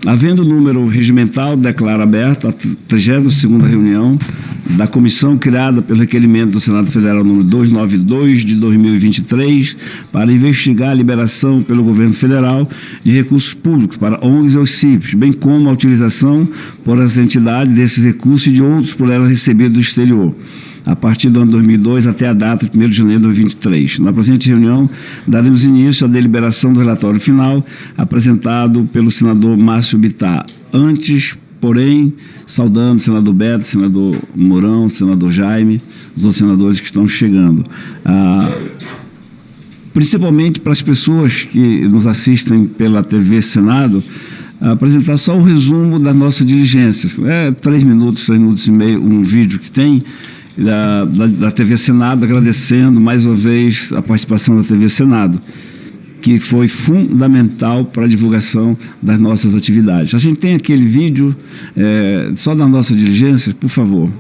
Havendo o número regimental, declaro aberta a 32ª reunião da comissão criada pelo requerimento do Senado Federal número 292 de 2023 para investigar a liberação pelo governo federal de recursos públicos para ONGs e OCIPs, bem como a utilização por as entidades desses recursos e de outros por elas recebidos do exterior, a partir do ano 2002 até a data de 1º de janeiro de 2023. Na presente reunião, daremos início à deliberação do relatório final apresentado pelo senador Márcio Bittar. Antes, porém, saudando o senador Beto, senador Mourão, senador Jaime, os outros senadores que estão chegando. Principalmente para as pessoas que nos assistem pela TV Senado, apresentar só o resumo das nossas diligências. 3 minutos e meio, um vídeo que tem da TV Senado, agradecendo mais uma vez a participação da TV Senado, que foi fundamental para a divulgação das nossas atividades. A gente tem aquele vídeo só da nossa diligência, por favor.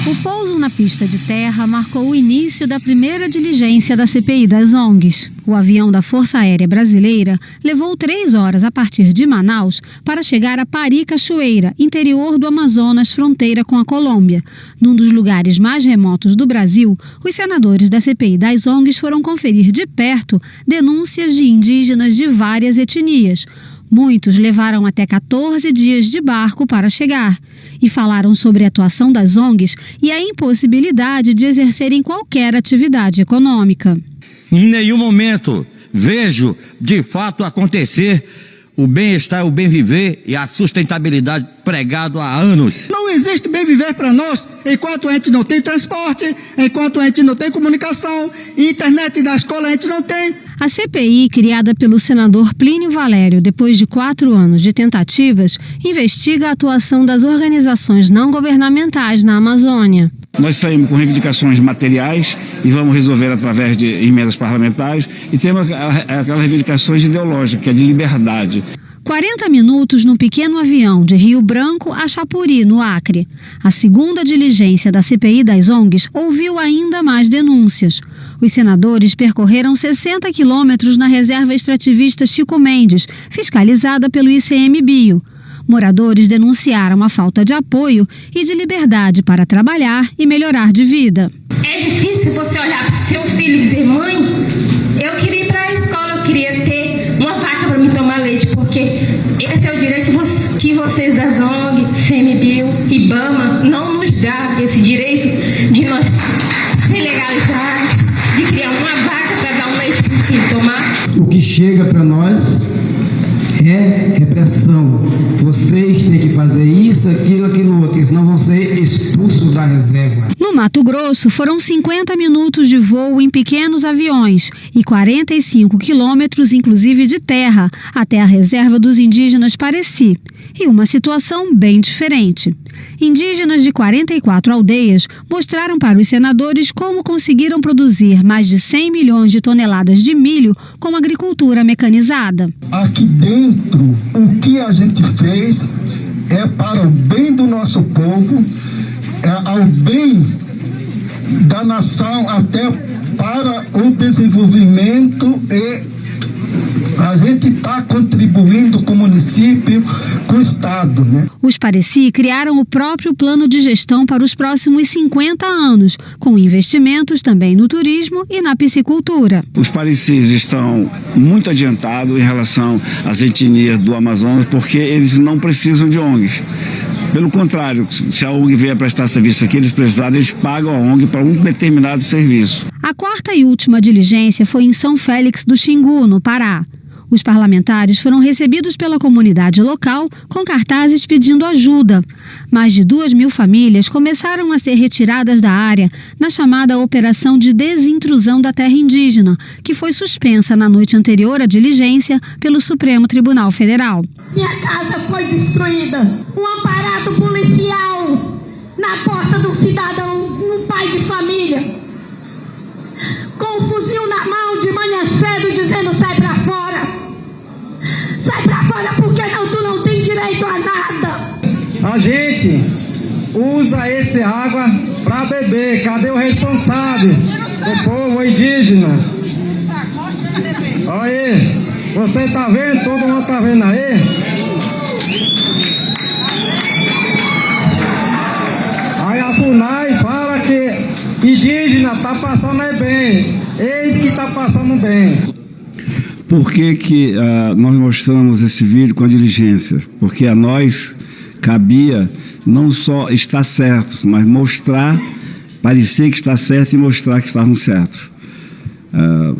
O pouso na pista de terra marcou o início da primeira diligência da CPI das ONGs. O avião da Força Aérea Brasileira levou 3 horas a partir de Manaus para chegar a Pari Cachoeira, interior do Amazonas, fronteira com a Colômbia. Num dos lugares mais remotos do Brasil, os senadores da CPI das ONGs foram conferir de perto denúncias de indígenas de várias etnias. Muitos levaram até 14 dias de barco para chegar e falaram sobre a atuação das ONGs e a impossibilidade de exercerem qualquer atividade econômica. Em nenhum momento vejo, de fato, acontecer o bem-estar, o bem-viver e a sustentabilidade pregado há anos. Não existe bem-viver para nós enquanto a gente não tem transporte, enquanto a gente não tem comunicação, internet da escola a gente não tem. A CPI, criada pelo senador Plínio Valério depois de 4 anos de tentativas, investiga a atuação das organizações não governamentais na Amazônia. Nós saímos com reivindicações materiais e vamos resolver através de emendas parlamentares, e temos aquelas reivindicações ideológicas, que é de liberdade. 40 minutos num pequeno avião de Rio Branco a Chapuri, no Acre. A segunda diligência da CPI das ONGs ouviu ainda mais denúncias. Os senadores percorreram 60 quilômetros na reserva extrativista Chico Mendes, fiscalizada pelo ICMBio. Moradores denunciaram a falta de apoio e de liberdade para trabalhar e melhorar de vida. É difícil você olhar para seu filho e dizer: mãe, eu queria ir para a escola, eu queria ter uma vaca para me tomar leite, porque esse é o direito que vocês das ONG, CMBio, IBAMA não nos dá, esse direito de nós se legalizar, de criar uma vaca para dar um leite para o filho tomar. O que chega para nós é repressão. Vocês têm que fazer isso, aquilo outro, senão vão ser expulsos da reserva. No Mato Grosso, foram 50 minutos de voo em pequenos aviões e 45 quilômetros, inclusive de terra, até a reserva dos indígenas Pareci. E uma situação bem diferente. Indígenas de 44 aldeias mostraram para os senadores como conseguiram produzir mais de 100 milhões de toneladas de milho com agricultura mecanizada. Aqui dentro, o que a gente fez é para o bem do nosso povo, ao bem da nação, até para o desenvolvimento, e a gente está contribuindo com o município, com o estado, né? Os Pareci criaram o próprio plano de gestão para os próximos 50 anos, com investimentos também no turismo e na piscicultura. Os Parecis estão muito adiantados em relação às etnias do Amazonas, porque eles não precisam de ONGs. Pelo contrário, se a ONG vier prestar serviço aqui, eles precisarem, eles pagam a ONG para um determinado serviço. A quarta e última diligência foi em São Félix do Xingu, no Pará. Os parlamentares foram recebidos pela comunidade local com cartazes pedindo ajuda. Mais de 2.000 famílias começaram a ser retiradas da área na chamada Operação de Desintrusão da Terra Indígena, que foi suspensa na noite anterior à diligência pelo Supremo Tribunal Federal. Minha casa foi destruída. Um aparato policial na porta do cidadão, um pai de família, com um fuzil na mão de manhã cedo, dizendo: sai pra fora. Sai pra fora, porque tu não tem direito a nada. A gente usa essa água para beber. Cadê o responsável? O povo indígena. Aí, você tá vendo? Todo mundo tá vendo aí? Aí a FUNAI fala que indígena tá passando bem, eles que tá passando bem. Por que nós mostramos esse vídeo com a diligência? Porque a nós cabia não só estar certos, mas mostrar, parecer que está certo e mostrar que estávamos certos.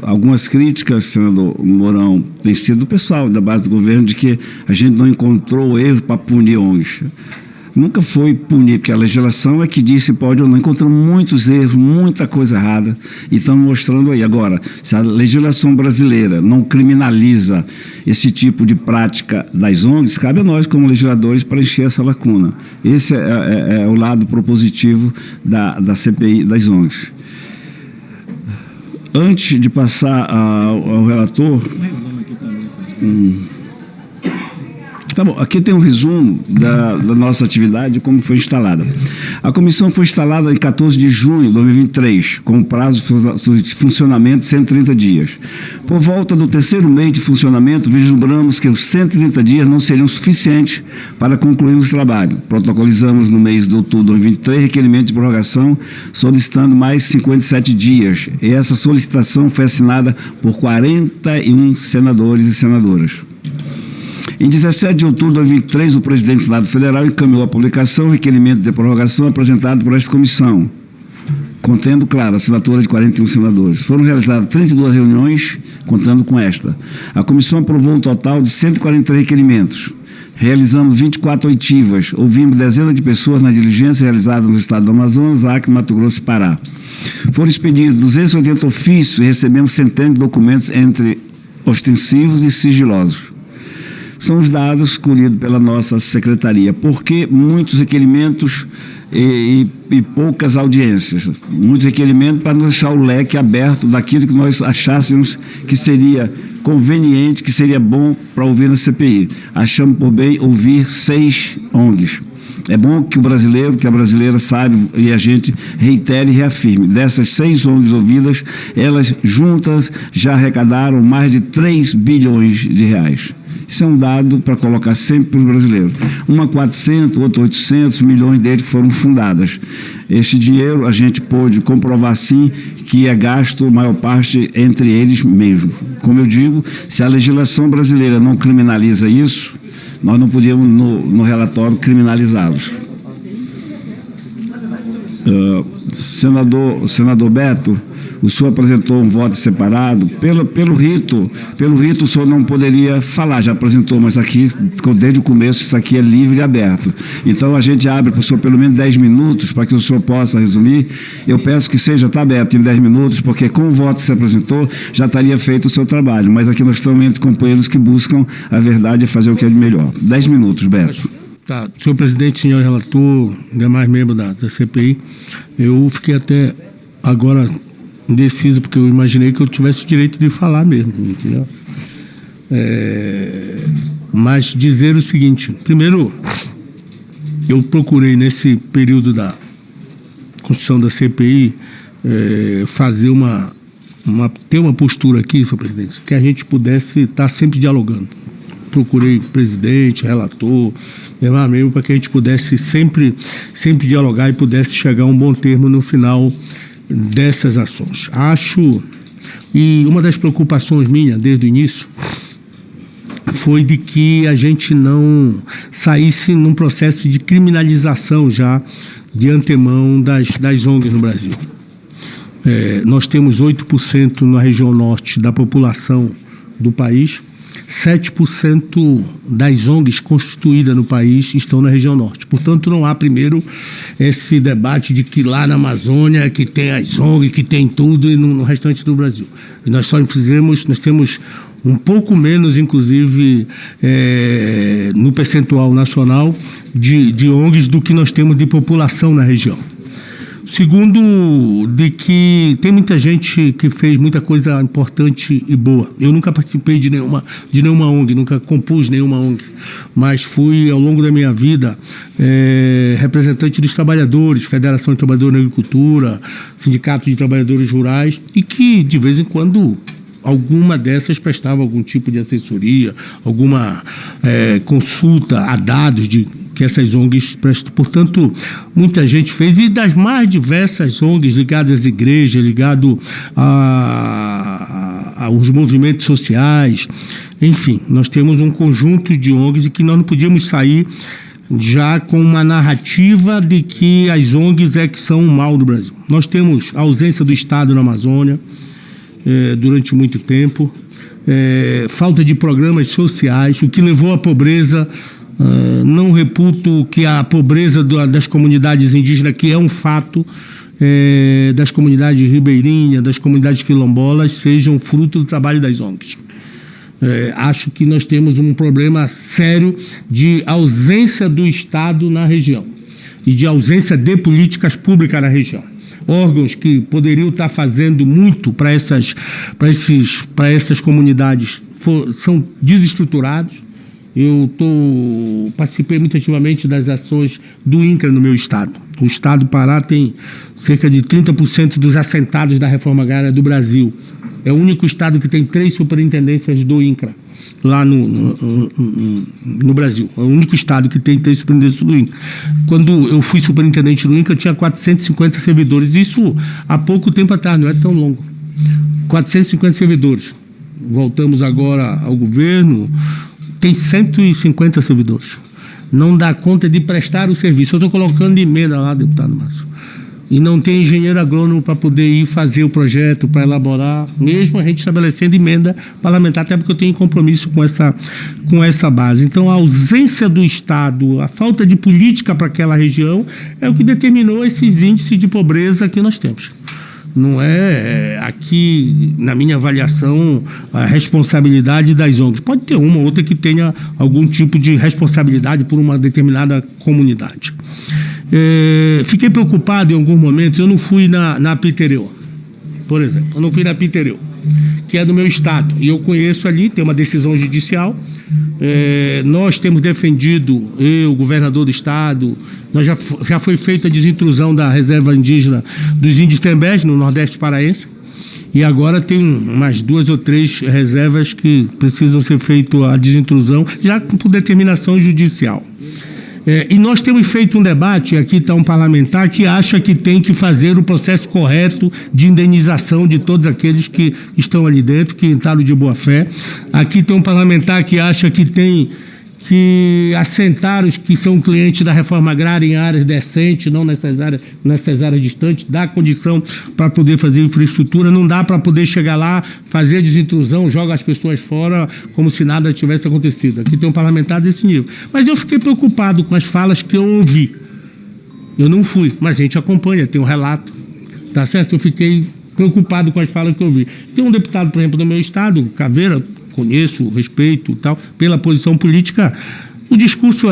Algumas críticas, senador Mourão, têm sido do pessoal da base do governo de que a gente não encontrou erros para punir ONGs. Nunca foi punir, porque a legislação é que diz se pode ou não. Encontramos muitos erros, muita coisa errada, e estamos mostrando aí. Agora, se a legislação brasileira não criminaliza esse tipo de prática das ONGs, cabe a nós, como legisladores, preencher essa lacuna. Esse é o lado propositivo da CPI das ONGs. Antes de passar ao relator... Tá bom, aqui tem um resumo da nossa atividade, como foi instalada. A comissão foi instalada em 14 de junho de 2023, com prazo de funcionamento de 130 dias. Por volta do terceiro mês de funcionamento, vislumbramos que os 130 dias não seriam suficientes para concluirmos o trabalho. Protocolizamos no mês de outubro de 2023 requerimento de prorrogação, solicitando mais 57 dias. E essa solicitação foi assinada por 41 senadores e senadoras. Em 17 de outubro de 2023, o presidente do Senado Federal encaminhou à publicação o requerimento de prorrogação apresentado por esta comissão, contendo, claro, a assinatura de 41 senadores. Foram realizadas 32 reuniões, contando com esta. A comissão aprovou um total de 143 requerimentos. Realizamos 24 oitivas, ouvimos dezenas de pessoas nas diligências realizadas no estado do Amazonas, Acre, Mato Grosso e Pará. Foram expedidos 280 ofícios e recebemos centenas de documentos entre ostensivos e sigilosos. São os dados colhidos pela nossa secretaria. Por que muitos requerimentos e poucas audiências? Muitos requerimentos para não deixar o leque aberto daquilo que nós achássemos que seria conveniente, que seria bom para ouvir na CPI. Achamos por bem ouvir 6 ONGs. É bom que o brasileiro, que a brasileira saiba e a gente reitere e reafirme. Dessas 6 ONGs ouvidas, elas juntas já arrecadaram mais de 3 bilhões de reais. Isso é um dado para colocar sempre para os brasileiros. Uma 400, outra 800 milhões desde que foram fundadas. Este dinheiro a gente pôde comprovar sim que é gasto, a maior parte, entre eles mesmo. Como eu digo, se a legislação brasileira não criminaliza isso, nós não podíamos, no relatório, criminalizá-los. Senador Beto, o senhor apresentou um voto separado. Pelo rito, o senhor não poderia falar, já apresentou, mas aqui, desde o começo, isso aqui é livre e aberto. Então, a gente abre para o senhor pelo menos 10 minutos, para que o senhor possa resumir. Eu peço que seja, está aberto em 10 minutos, porque com o voto que se apresentou, já estaria feito o seu trabalho. Mas aqui nós estamos entre companheiros que buscam a verdade e fazer o que é de melhor. 10 minutos, Beto. Tá, senhor presidente, senhor relator, demais membros da CPI, eu fiquei até agora indeciso, porque eu imaginei que eu tivesse o direito de falar mesmo, entendeu? Mas dizer o seguinte: primeiro, eu procurei nesse período da construção da CPI fazer ter uma postura aqui, senhor presidente, que a gente pudesse estar sempre dialogando. Procurei presidente, relator, mesmo para que a gente pudesse sempre dialogar e pudesse chegar a um bom termo no final dessas ações. E uma das preocupações minha desde o início foi de que a gente não saísse num processo de criminalização já de antemão das ONGs no Brasil. Nós temos 8% na região norte da população do país. 7% das ONGs constituídas no país estão na região norte. Portanto, não há, primeiro, esse debate de que lá na Amazônia que tem as ONGs, que tem tudo, e no restante do Brasil. E nós temos um pouco menos, inclusive, no percentual nacional de ONGs do que nós temos de população na região. Segundo, de que tem muita gente que fez muita coisa importante e boa. Eu nunca participei de nenhuma ONG, nunca compus nenhuma ONG, mas fui, ao longo da minha vida, representante dos trabalhadores, Federação de Trabalhadores na Agricultura, Sindicato de Trabalhadores Rurais, e que, de vez em quando, alguma dessas prestava algum tipo de assessoria, alguma consulta a dados que essas ONGs prestam. Portanto, muita gente fez, e das mais diversas ONGs ligadas às igrejas, ligadas aos movimentos sociais, enfim, nós temos um conjunto de ONGs e que nós não podíamos sair já com uma narrativa de que as ONGs é que são o mal do Brasil. Nós temos a ausência do Estado na Amazônia durante muito tempo, falta de programas sociais, o que levou à pobreza. Não reputo que a pobreza das comunidades indígenas, que é um fato, das comunidades ribeirinhas, das comunidades quilombolas, sejam fruto do trabalho das ONGs. Acho que nós temos um problema sério de ausência do Estado na região e de ausência de políticas públicas na região. Órgãos que poderiam estar fazendo muito para essas comunidades são desestruturados. Eu participei muito ativamente das ações do INCRA no meu estado. O estado do Pará tem cerca de 30% dos assentados da reforma agrária do Brasil. É o único estado que tem 3 superintendências do INCRA lá no Brasil. É o único estado que tem 3 superintendências do INCRA. Quando eu fui superintendente do INCRA, eu tinha 450 servidores. Isso há pouco tempo atrás, não é tão longo. 450 servidores. Voltamos agora ao governo, tem 150 servidores. Não dá conta de prestar o serviço. Eu estou colocando emenda lá, deputado Márcio. E não tem engenheiro agrônomo para poder ir fazer o projeto, para elaborar, mesmo a gente estabelecendo emenda parlamentar, até porque eu tenho compromisso com essa base. Então, a ausência do Estado, a falta de política para aquela região é o que determinou esses índices de pobreza que nós temos. Não é aqui, na minha avaliação, a responsabilidade das ONGs. Pode ter uma ou outra que tenha algum tipo de responsabilidade por uma determinada comunidade. Fiquei preocupado em alguns momentos. Eu não fui na Pitereu, por exemplo. Eu não fui na Pitereu, que é do meu estado. E eu conheço ali, tem uma decisão judicial. Nós temos defendido, o governador do estado, já foi feita a desintrusão da reserva indígena dos índios Tembés, no Nordeste Paraense. E agora tem umas 2 ou 3 reservas que precisam ser feita a desintrusão, já por determinação judicial. E nós temos feito um debate, aqui está um parlamentar que acha que tem que fazer o processo correto de indenização de todos aqueles que estão ali dentro, que entraram de boa fé. Aqui tem um parlamentar que acha que tem que assentar os que são clientes da reforma agrária em áreas decentes, não nessas áreas distantes, dá condição para poder fazer infraestrutura. Não dá para poder chegar lá, fazer a desintrusão, joga as pessoas fora como se nada tivesse acontecido. Aqui tem um parlamentar desse nível. Mas eu fiquei preocupado com as falas que eu ouvi. Eu não fui, mas a gente acompanha, tem um relato, tá certo? Eu fiquei preocupado com as falas que eu ouvi. Tem um deputado, por exemplo, do meu estado, Caveira, conheço, respeito e tal, pela posição política. O discurso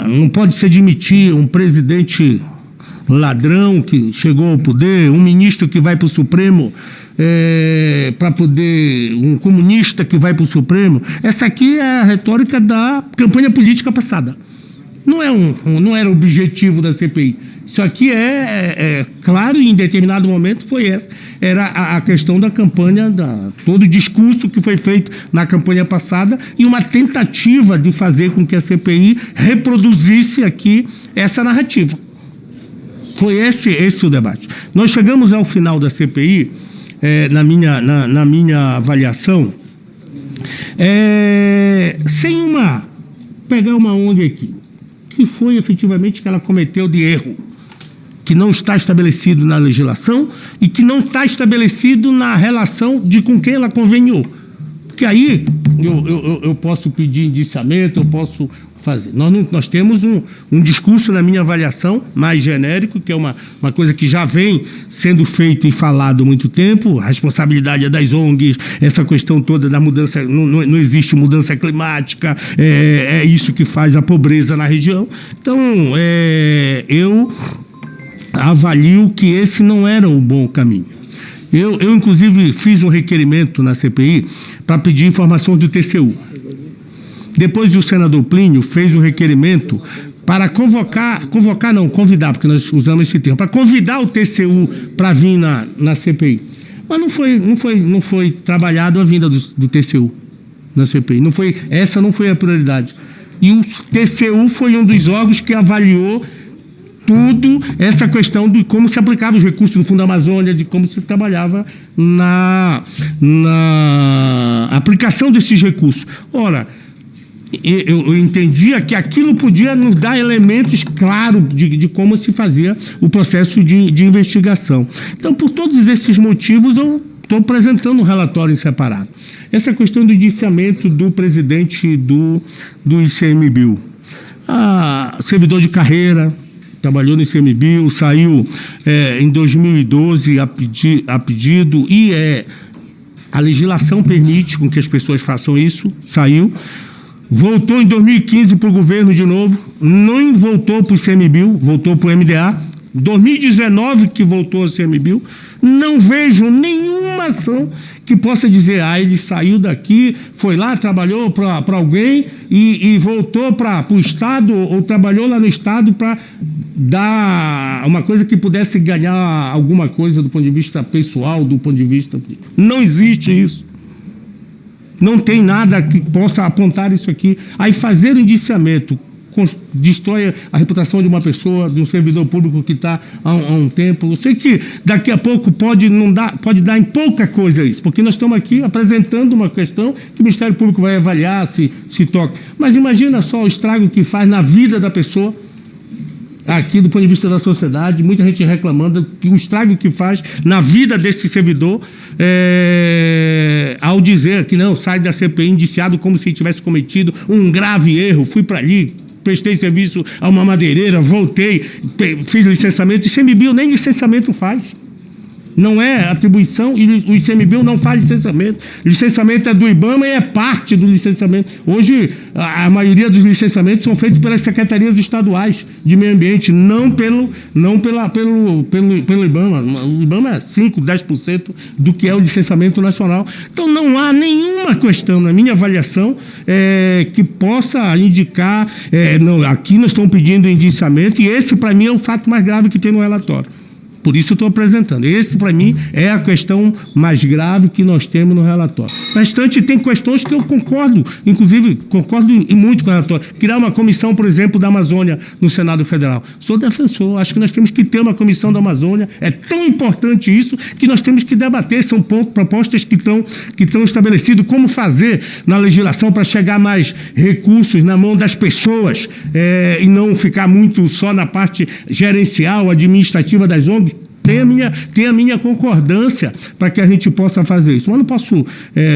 não pode se admitir um presidente ladrão que chegou ao poder, um ministro que vai para o Supremo para poder, um comunista que vai para o Supremo. Essa aqui é a retórica da campanha política passada. Não era o objetivo da CPI. Isso aqui é claro, e em determinado momento foi essa. Era a questão da campanha, todo o discurso que foi feito na campanha passada e uma tentativa de fazer com que a CPI reproduzisse aqui essa narrativa. Foi esse o debate. Nós chegamos ao final da CPI, na minha avaliação, sem pegar uma ONG aqui, que foi efetivamente que ela cometeu de erro, que não está estabelecido na legislação e que não está estabelecido na relação de com quem ela conveniou. Porque aí eu posso pedir indiciamento, eu posso fazer. Nós temos um discurso, na minha avaliação, mais genérico, que é uma coisa que já vem sendo feito e falado há muito tempo. A responsabilidade é das ONGs, essa questão toda da mudança, não existe mudança climática, é isso que faz a pobreza na região. Então, eu avalio que esse não era o bom caminho. Eu inclusive, fiz um requerimento na CPI para pedir informação do TCU. Depois o senador Plínio fez um requerimento para convidar, porque nós usamos esse termo, para convidar o TCU para vir na CPI, Mas não foi trabalhado a vinda do TCU na CPI. Essa não foi a prioridade. E o TCU foi um dos órgãos que avaliou tudo essa questão de como se aplicava os recursos no Fundo da Amazônia, de como se trabalhava na aplicação desses recursos. Ora, eu entendia que aquilo podia nos dar elementos claros de como se fazia o processo de investigação. Então, por todos esses motivos, eu estou apresentando um relatório em separado. Essa questão do indiciamento do presidente do ICMBio. Servidor de carreira, trabalhou no ICMBio, saiu em 2012 a pedido, e a legislação permite com que as pessoas façam isso, saiu. Voltou em 2015 para o governo de novo, não voltou para o ICMBio, voltou para o MDA. 2019 que voltou ao ICMBio, não vejo nenhuma ação que possa dizer, ele saiu daqui, foi lá, trabalhou para alguém e voltou para o Estado, ou trabalhou lá no Estado para dar uma coisa que pudesse ganhar alguma coisa do ponto de vista pessoal, do ponto de vista... Não existe isso. Não tem nada que possa apontar isso aqui. Aí fazer o indiciamento destrói a reputação de uma pessoa, de um servidor público que está há um tempo. Eu sei que daqui a pouco pode dar em pouca coisa isso, porque nós estamos aqui apresentando uma questão que o Ministério Público vai avaliar se toca. Mas imagina só o estrago que faz na vida da pessoa, aqui do ponto de vista da sociedade, muita gente reclamando que o estrago que faz na vida desse servidor, ao dizer que não, sai da CPI indiciado como se tivesse cometido um grave erro, fui para ali, prestei serviço a uma madeireira, voltei, fiz licenciamento. O ICMBio nem licenciamento faz. Não é atribuição, e o ICMBio não faz licenciamento. O licenciamento é do IBAMA e é parte do licenciamento. Hoje, a maioria dos licenciamentos são feitos pelas secretarias estaduais de meio ambiente, não pelo IBAMA. O IBAMA é 5%, 10% do que é o licenciamento nacional. Então, não há nenhuma questão, na minha avaliação, que possa indicar... não, aqui nós estamos pedindo indiciamento, e esse, para mim, é o fato mais grave que tem no relatório. Por isso eu estou apresentando. Esse, para mim, é a questão mais grave que nós temos no relatório. No restante, tem questões que eu concordo, inclusive, concordo muito com o relatório. Criar uma comissão, por exemplo, da Amazônia no Senado Federal. Sou defensor, acho que nós temos que ter uma comissão da Amazônia. É tão importante isso que nós temos que debater. São propostas que estão estabelecidas. Como fazer na legislação para chegar mais recursos na mão das pessoas e não ficar muito só na parte gerencial, administrativa das ONGs. Tem a minha concordância para que a gente possa fazer isso. Mas não posso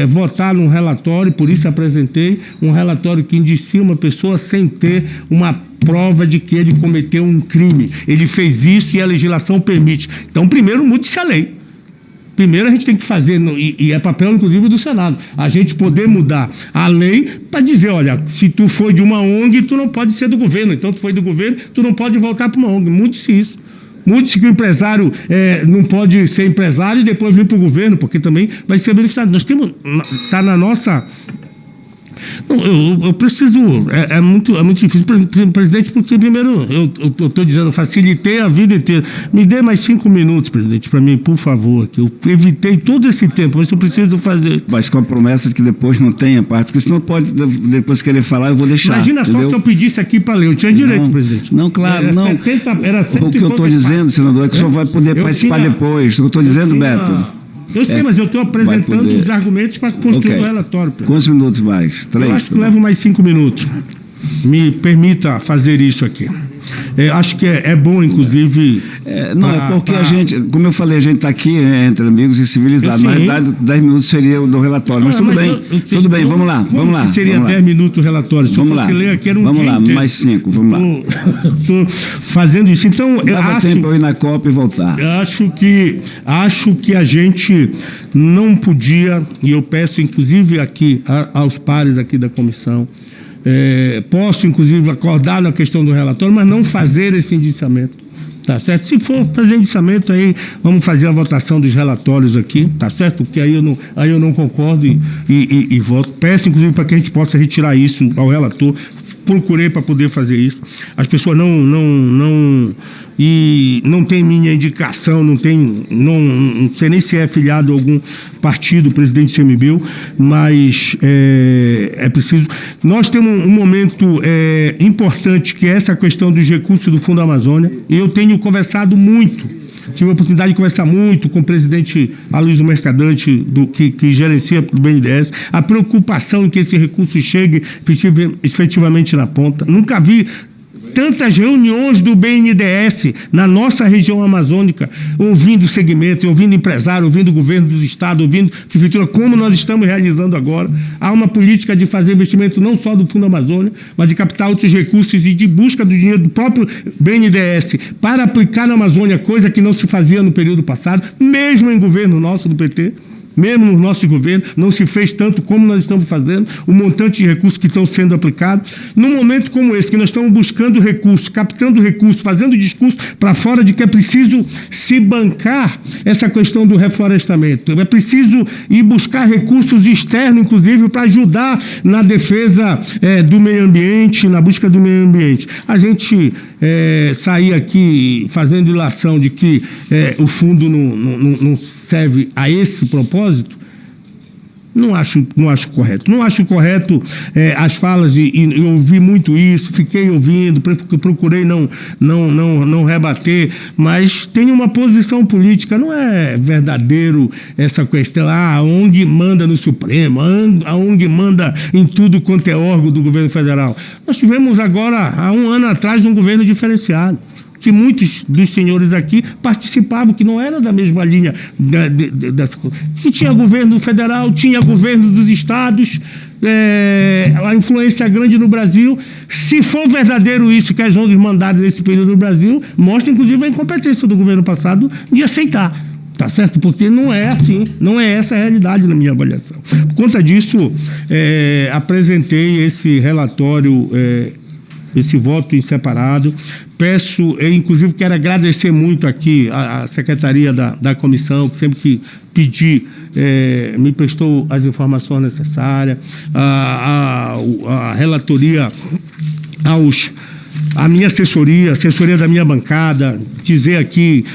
votar num relatório, por isso apresentei um relatório que indicia uma pessoa sem ter uma prova de que ele cometeu um crime. Ele fez isso e a legislação permite. Então, primeiro, mude-se a lei. Primeiro a gente tem que fazer, e é papel inclusive do Senado, a gente poder mudar a lei para dizer, olha, se tu foi de uma ONG, tu não pode ser do governo. Então, tu foi do governo, tu não pode voltar para uma ONG. Mude-se isso. Mude-se que o empresário não pode ser empresário e depois vir para o governo, porque também vai ser beneficiado. Nós temos, está na nossa... Eu preciso... É muito difícil, presidente, porque primeiro eu estou dizendo, facilitei a vida inteira. Me dê mais 5 minutos, presidente, para mim, por favor, que eu evitei todo esse tempo, mas eu preciso fazer. Mas com a promessa de que depois não tenha parte, porque senão pode depois querer falar, eu vou deixar. Imagina, entendeu? Só se eu pedisse aqui para ler, eu tinha direito, presidente. Não, claro, era não. 70, era 70 o que eu estou dizendo, senador, é que o senhor vai poder participar depois. O que eu estou dizendo, Beto... Eu sei, mas eu estou apresentando os argumentos para construir o relatório. Quantos minutos mais? 3? Eu acho que levo mais 5 minutos. Me permita fazer isso aqui. Acho que é bom, inclusive... é porque a gente, como eu falei, a gente está aqui entre amigos e civilizados. Na verdade, 10 minutos seria o do relatório. Mas tudo bem, tudo bem, vamos lá. Seria 10 minutos o relatório? Se eu fosse ler aqui, era um vamos lá, inteiro. mais 5, vamos lá. Estou fazendo isso. Então, dava tempo eu ir na Copa e voltar. Acho que a gente não podia, e eu peço, inclusive, aqui aos pares aqui da comissão, posso, inclusive, acordar na questão do relatório, mas não fazer esse indiciamento, tá certo? Se for fazer indiciamento, aí vamos fazer a votação dos relatórios aqui, tá certo? Porque aí eu não concordo e voto. Peço, inclusive, para que a gente possa retirar isso ao relator, procurei para poder fazer isso. As pessoas não tem minha indicação, não sei nem se é afiliado a algum partido, o presidente CMBio, mas é preciso. Nós temos um momento importante, que é essa questão dos recursos do Fundo Amazônia. Eu tenho conversado muito. Tive a oportunidade de conversar muito com o presidente Aloysio Mercadante, que gerencia o BNDES, a preocupação em que esse recurso chegue efetivamente na ponta. Nunca vi tantas reuniões do BNDES na nossa região amazônica, ouvindo segmentos, ouvindo empresário, ouvindo o governo dos estados, ouvindo prefeitura, como nós estamos realizando agora. Há uma política de fazer investimento não só do Fundo Amazônia, mas de captar outros recursos e de busca do dinheiro do próprio BNDES para aplicar na Amazônia, coisa que não se fazia no período passado, mesmo em governo nosso do PT. Mesmo no nosso governo, não se fez tanto como nós estamos fazendo, o montante de recursos que estão sendo aplicados. Num momento como esse, que nós estamos buscando recursos, captando recursos, fazendo discurso para fora de que é preciso se bancar essa questão do reflorestamento. É preciso ir buscar recursos externos, inclusive, para ajudar na defesa do meio ambiente, na busca do meio ambiente. A gente sair aqui fazendo ilação de que o fundo não serve a esse propósito, não acho correto. Não acho correto as falas, e eu ouvi muito isso, fiquei ouvindo, procurei não rebater, mas tem uma posição política. Não é verdadeiro essa questão, a ONG manda no Supremo, a ONG manda em tudo quanto é órgão do governo federal. Nós tivemos agora, há um ano atrás, um governo diferenciado, que muitos dos senhores aqui participavam, que não era da mesma linha dessa coisa. Que tinha governo federal, tinha governo dos estados, a influência grande no Brasil. Se for verdadeiro isso que as ONGs mandaram nesse período no Brasil, mostra inclusive a incompetência do governo passado de aceitar. Tá certo? Porque não é assim, não é essa a realidade na minha avaliação. Por conta disso, apresentei esse relatório, esse voto em separado. Peço, inclusive quero agradecer muito aqui a Secretaria da Comissão, que sempre que pedi, me prestou as informações necessárias, a relatoria, a minha assessoria da minha bancada, dizer aqui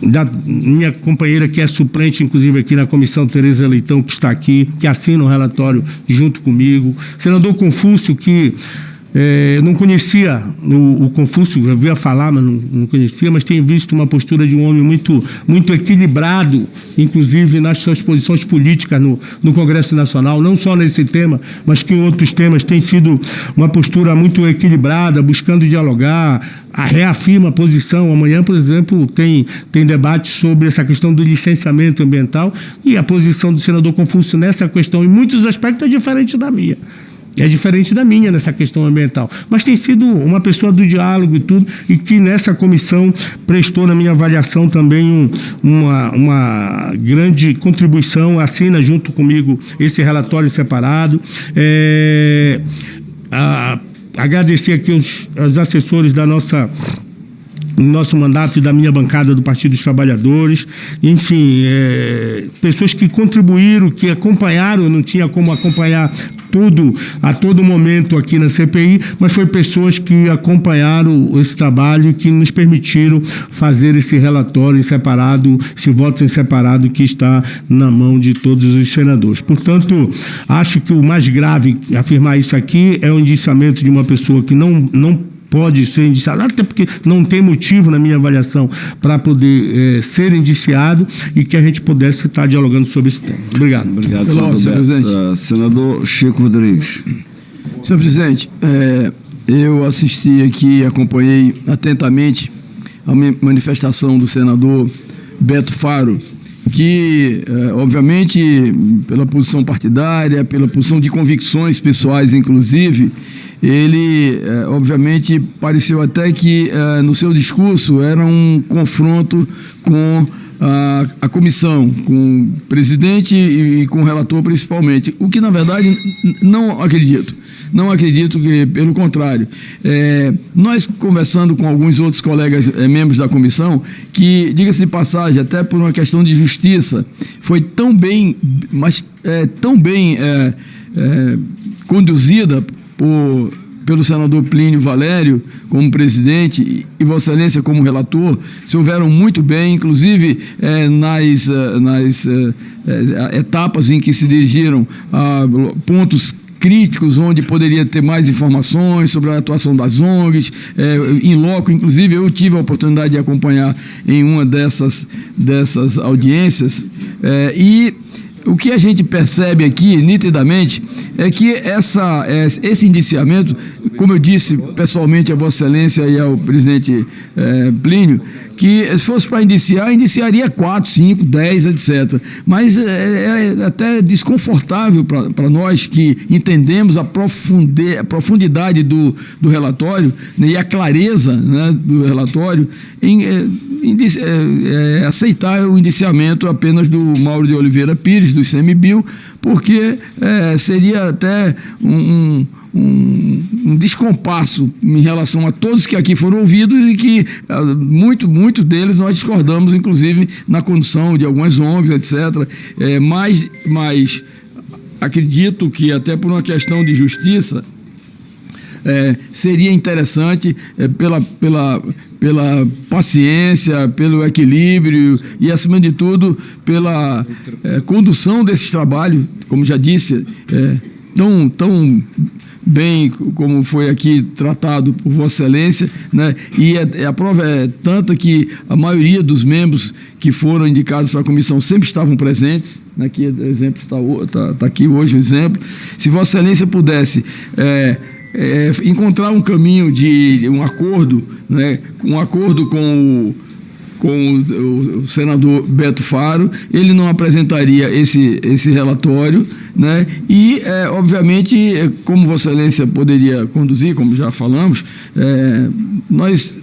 da minha companheira que é suplente, inclusive aqui na comissão, Tereza Leitão, que está aqui, que assina o relatório junto comigo. Senador Confúcio, que não conhecia o Confúcio, eu via falar, mas não conhecia, mas tenho visto uma postura de um homem muito equilibrado, inclusive nas suas posições políticas no Congresso Nacional, não só nesse tema, mas que em outros temas tem sido uma postura muito equilibrada, buscando dialogar, reafirma a posição. Amanhã, por exemplo, tem debate sobre essa questão do licenciamento ambiental, e a posição do senador Confúcio nessa questão, em muitos aspectos, é diferente da minha. É diferente da minha nessa questão ambiental. Mas tem sido uma pessoa do diálogo e tudo, e que nessa comissão prestou, na minha avaliação, também uma grande contribuição, assina junto comigo esse relatório separado. Agradecer aqui os assessores do nosso mandato e da minha bancada do Partido dos Trabalhadores, enfim, pessoas que contribuíram, que acompanharam. Eu não tinha como acompanhar tudo a todo momento aqui na CPI, mas foi pessoas que acompanharam esse trabalho e que nos permitiram fazer esse relatório em separado, esse voto em separado que está na mão de todos os senadores. Portanto, acho que o mais grave afirmar isso aqui é o indiciamento de uma pessoa que não pode ser indiciado, até porque não tem motivo, na minha avaliação, para poder ser indiciado, e que a gente pudesse estar dialogando sobre esse tema. Obrigado. Obrigado, senhor presidente. Senador Chico Rodrigues. Senhor presidente, eu assisti aqui, acompanhei atentamente a manifestação do senador Beto Faro, que, obviamente, pela posição partidária, pela posição de convicções pessoais, inclusive, ele, obviamente, pareceu até que no seu discurso era um confronto com a comissão, com o presidente e com o relator principalmente, o que, na verdade, não acredito. Não acredito, que, pelo contrário. Nós, conversando com alguns outros colegas membros da comissão, que, diga-se de passagem, até por uma questão de justiça, foi tão bem, mas tão bem conduzida pelo senador Plínio Valério como presidente e Vossa Excelência como relator, se houveram muito bem, inclusive nas etapas em que se dirigiram a pontos críticos, onde poderia ter mais informações sobre a atuação das ONGs, em loco. Inclusive, eu tive a oportunidade de acompanhar em uma dessas audiências, e o que a gente percebe aqui, nitidamente, é que esse indiciamento, como eu disse pessoalmente a Vossa Excelência e ao presidente Plínio, que se fosse para indiciaria 4, 5, 10, etc. Mas é até desconfortável para nós que entendemos a profundidade do relatório, né, e a clareza, né, do relatório, em aceitar o indiciamento apenas do Mauro de Oliveira Pires, do ICMBio, porque seria até um descompasso em relação a todos que aqui foram ouvidos e que muito deles nós discordamos, inclusive na condução de algumas ONGs, etc. Mas acredito que até por uma questão de justiça seria interessante, pela paciência, pelo equilíbrio e, acima de tudo, pela condução desses trabalhos, como já disse, tão bem como foi aqui tratado por Vossa Excelência, né? E a prova é tanta que a maioria dos membros que foram indicados para a comissão sempre estavam presentes. Aqui, exemplo, está aqui hoje o exemplo. Se Vossa Excelência pudesse encontrar um caminho de um acordo, né? Um acordo com o senador Beto Faro, ele não apresentaria esse relatório, né? E, obviamente, como Vossa Excelência poderia conduzir, como já falamos, nós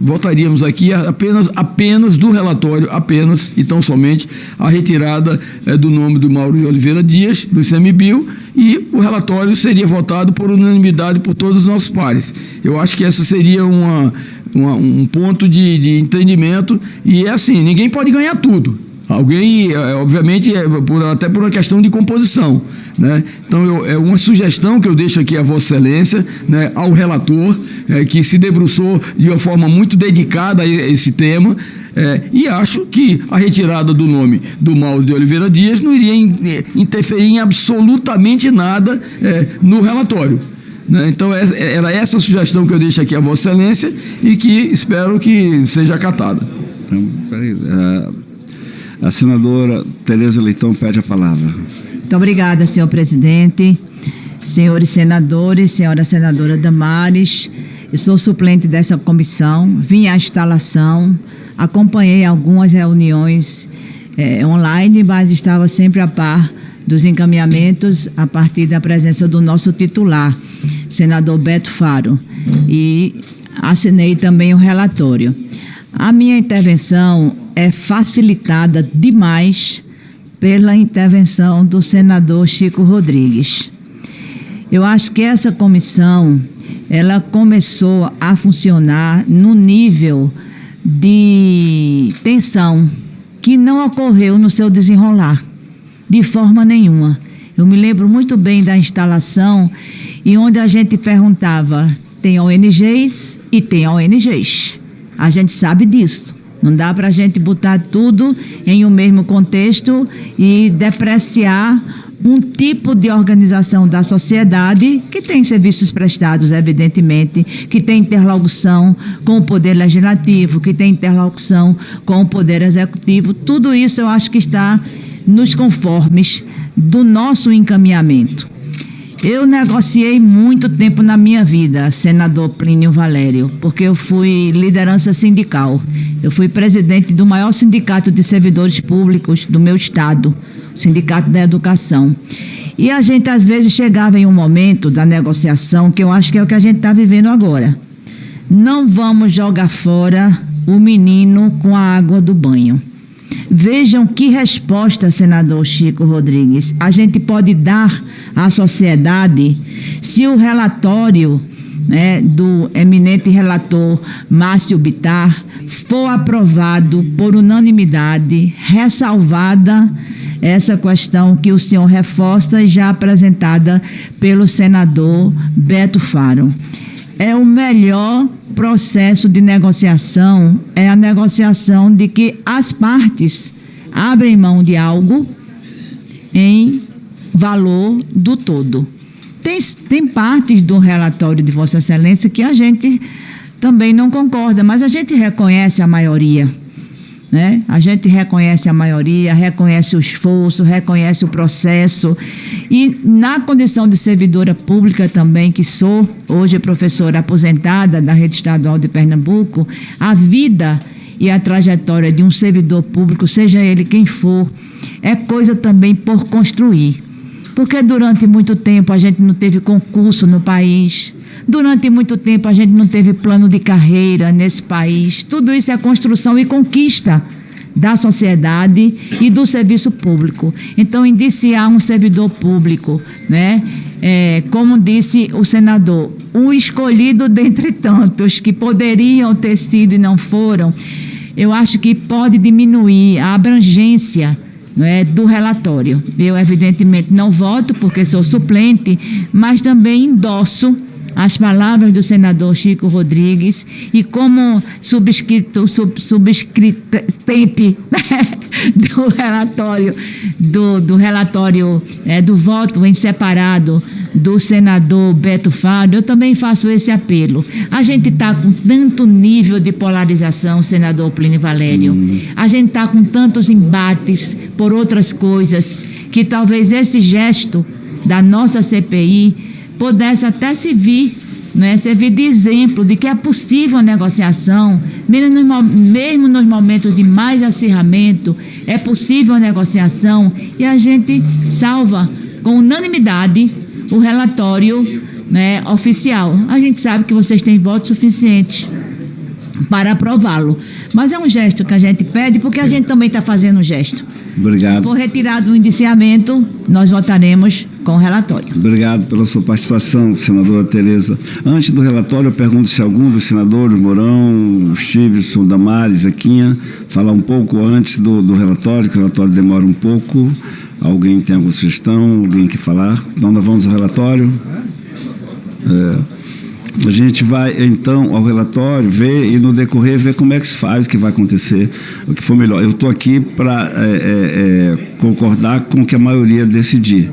votaríamos aqui apenas do relatório, apenas e tão somente a retirada do nome do Mauro de Oliveira Dias, do ICMBio, e o relatório seria votado por unanimidade por todos os nossos pares. Eu acho que essa seria um ponto de entendimento, e é assim, ninguém pode ganhar tudo. Alguém, obviamente, até por uma questão de composição, né? Então, é uma sugestão que eu deixo aqui a Vossa Excelência, né, ao relator, que se debruçou de uma forma muito dedicada a esse tema, e acho que a retirada do nome do Mauro de Oliveira Dias não iria interferir em absolutamente nada no relatório. Então, era essa sugestão que eu deixo aqui a Vossa Excelência e que espero que seja acatada. Então, peraí, a senadora Tereza Leitão pede a palavra. Muito obrigada, senhor presidente, senhores senadores, senhora senadora Damares. Eu sou suplente dessa comissão, vim à instalação, acompanhei algumas reuniões online, mas estava sempre a par dos encaminhamentos a partir da presença do nosso titular, senador Beto Faro, e assinei também o relatório. A minha intervenção é facilitada demais pela intervenção do senador Chico Rodrigues. Eu acho que essa comissão, ela começou a funcionar no nível de tensão que não ocorreu no seu desenrolar, de forma nenhuma. Eu me lembro muito bem da instalação e onde a gente perguntava, tem ONGs e tem ONGs. A gente sabe disso. Não dá para a gente botar tudo em um mesmo contexto e depreciar um tipo de organização da sociedade que tem serviços prestados, evidentemente, que tem interlocução com o Poder Legislativo, que tem interlocução com o Poder Executivo. Tudo isso eu acho que está nos conformes do nosso encaminhamento. Eu negociei muito tempo na minha vida, senador Plínio Valério, porque eu fui liderança sindical. Eu fui presidente do maior sindicato de servidores públicos do meu estado, o Sindicato da Educação. E a gente, às vezes, chegava em um momento da negociação, que eu acho que é o que a gente está vivendo agora. Não vamos jogar fora o menino com a água do banho. Vejam que resposta, senador Chico Rodrigues, a gente pode dar à sociedade se o relatório, né, do eminente relator Márcio Bittar for aprovado por unanimidade, ressalvada essa questão que o senhor reforça e já apresentada pelo senador Beto Faro. É o melhor processo de negociação, é a negociação de que as partes abrem mão de algo em valor do todo. Tem partes do relatório de Vossa Excelência que a gente também não concorda, mas a gente reconhece a maioria, né? A gente reconhece a maioria, reconhece o esforço, reconhece o processo. E na condição de servidora pública também, que sou hoje professora aposentada da Rede Estadual de Pernambuco, a vida e a trajetória de um servidor público, seja ele quem for, é coisa também por construir. Porque durante muito tempo a gente não teve concurso no país, durante muito tempo a gente não teve plano de carreira nesse país. Tudo isso é construção e conquista da sociedade e do serviço público. Então, indiciar um servidor público, né, como disse o senador, um escolhido dentre tantos que poderiam ter sido e não foram, eu acho que pode diminuir a abrangência, né, do relatório. Eu, evidentemente, não voto porque sou suplente, mas também endosso as palavras do senador Chico Rodrigues e como subscritente do relatório, do voto em separado do senador Beto Faro, eu também faço esse apelo. A gente está com tanto nível de polarização, senador Plínio Valério, a gente está com tantos embates por outras coisas, que talvez esse gesto da nossa CPI pudesse até servir, né, servir de exemplo de que é possível a negociação, mesmo nos momentos de mais acirramento, é possível a negociação, e a gente salva com unanimidade o relatório, né, oficial. A gente sabe que vocês têm votos suficientes para aprová-lo, mas é um gesto que a gente pede porque a gente também está fazendo um gesto. Obrigado. Se for retirado o indiciamento, nós votaremos com o relatório. Obrigado pela sua participação, senadora Tereza. Antes do relatório, eu pergunto se algum dos senadores, Mourão, Stevenson, Damares, Zequinha, falar um pouco antes do relatório, que o relatório demora um pouco. Alguém tem alguma sugestão? Alguém quer falar? Então, nós vamos ao relatório. A gente vai, então, ao relatório, ver e, no decorrer, ver como é que se faz, o que vai acontecer, o que for melhor. Eu estou aqui para concordar com o que a maioria decidir.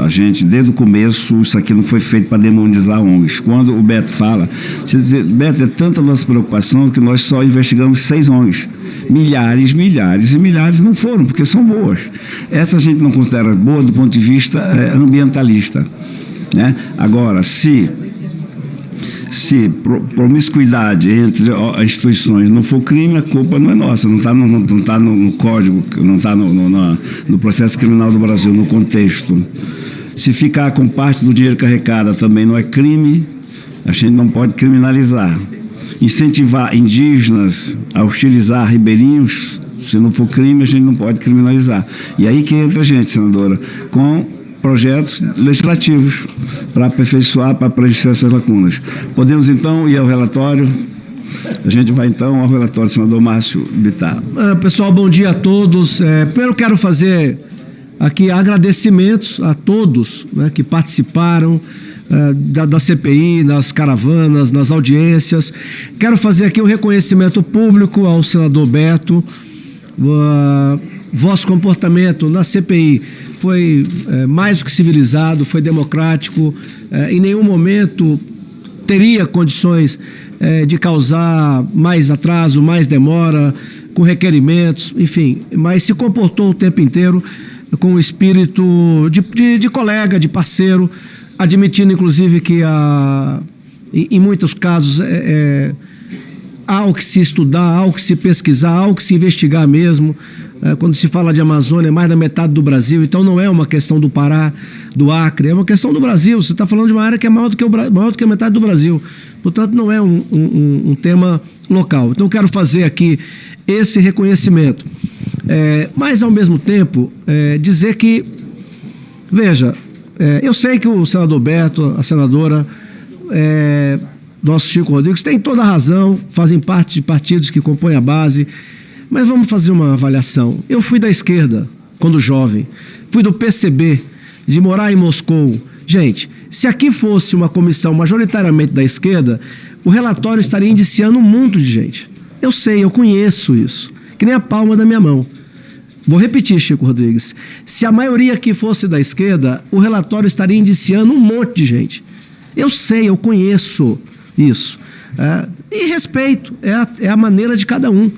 A gente, desde o começo, isso aqui não foi feito para demonizar ONGs. Quando o Beto fala, você diz, Beto, é tanta nossa preocupação que nós só investigamos 6 ONGs. Milhares e milhares não foram, porque são boas. Essa a gente não considera boa do ponto de vista ambientalista, né? Agora, se promiscuidade entre as instituições não for crime, a culpa não é nossa, não está no código, não está no processo criminal do Brasil, no contexto. Se ficar com parte do dinheiro que arrecada também não é crime, a gente não pode criminalizar. Incentivar indígenas a hostilizar ribeirinhos, se não for crime, a gente não pode criminalizar. E aí que entra a gente, senadora, com projetos legislativos para aperfeiçoar, para preencher essas lacunas. Podemos, então, ir ao relatório? A gente vai, então, ao relatório do senador Márcio Bittar. Pessoal, bom dia a todos. Primeiro quero fazer aqui agradecimentos a todos, né, que participaram da CPI, nas caravanas, nas audiências. Quero fazer aqui um reconhecimento público ao senador Beto. Vosso comportamento na CPI foi mais do que civilizado, foi democrático, em nenhum momento teria condições de causar mais atraso, mais demora, com requerimentos, enfim, mas se comportou o tempo inteiro com o espírito de colega, de parceiro, admitindo inclusive que em muitos casos há o que se estudar, há o que se pesquisar, há o que se investigar mesmo. Quando se fala de Amazônia, é mais da metade do Brasil, então não é uma questão do Pará, do Acre, é uma questão do Brasil. Você está falando de uma área que é maior do que a metade do Brasil. Portanto, não é um tema local. Então, quero fazer aqui esse reconhecimento. Mas, ao mesmo tempo, dizer que, veja, eu sei que o senador Beto, a senadora, nosso Chico Rodrigues tem toda a razão, fazem parte de partidos que compõem a base, mas vamos fazer uma avaliação. Eu fui da esquerda quando jovem, fui do PCB, de morar em Moscou. Gente, se aqui fosse uma comissão majoritariamente da esquerda, o relatório estaria indiciando um monte de gente. Eu sei, eu conheço isso, que nem a palma da minha mão. Vou repetir, Chico Rodrigues. Se a maioria aqui fosse da esquerda, o relatório estaria indiciando um monte de gente. Eu sei, eu conheço isso. E respeito, é a maneira de cada um.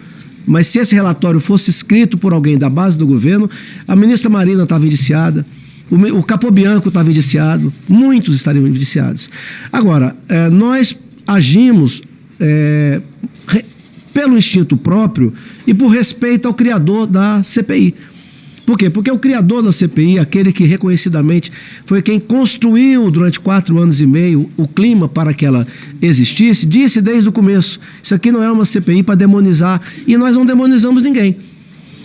Mas se esse relatório fosse escrito por alguém da base do governo, a ministra Marina estava indiciada, o Capobianco estava indiciado, muitos estariam indiciados. Agora, nós agimos pelo instinto próprio e por respeito ao criador da CPI. Por quê? Porque o criador da CPI, aquele que reconhecidamente foi quem construiu durante 4 anos e meio o clima para que ela existisse, disse desde o começo, isso aqui não é uma CPI para demonizar, e nós não demonizamos ninguém.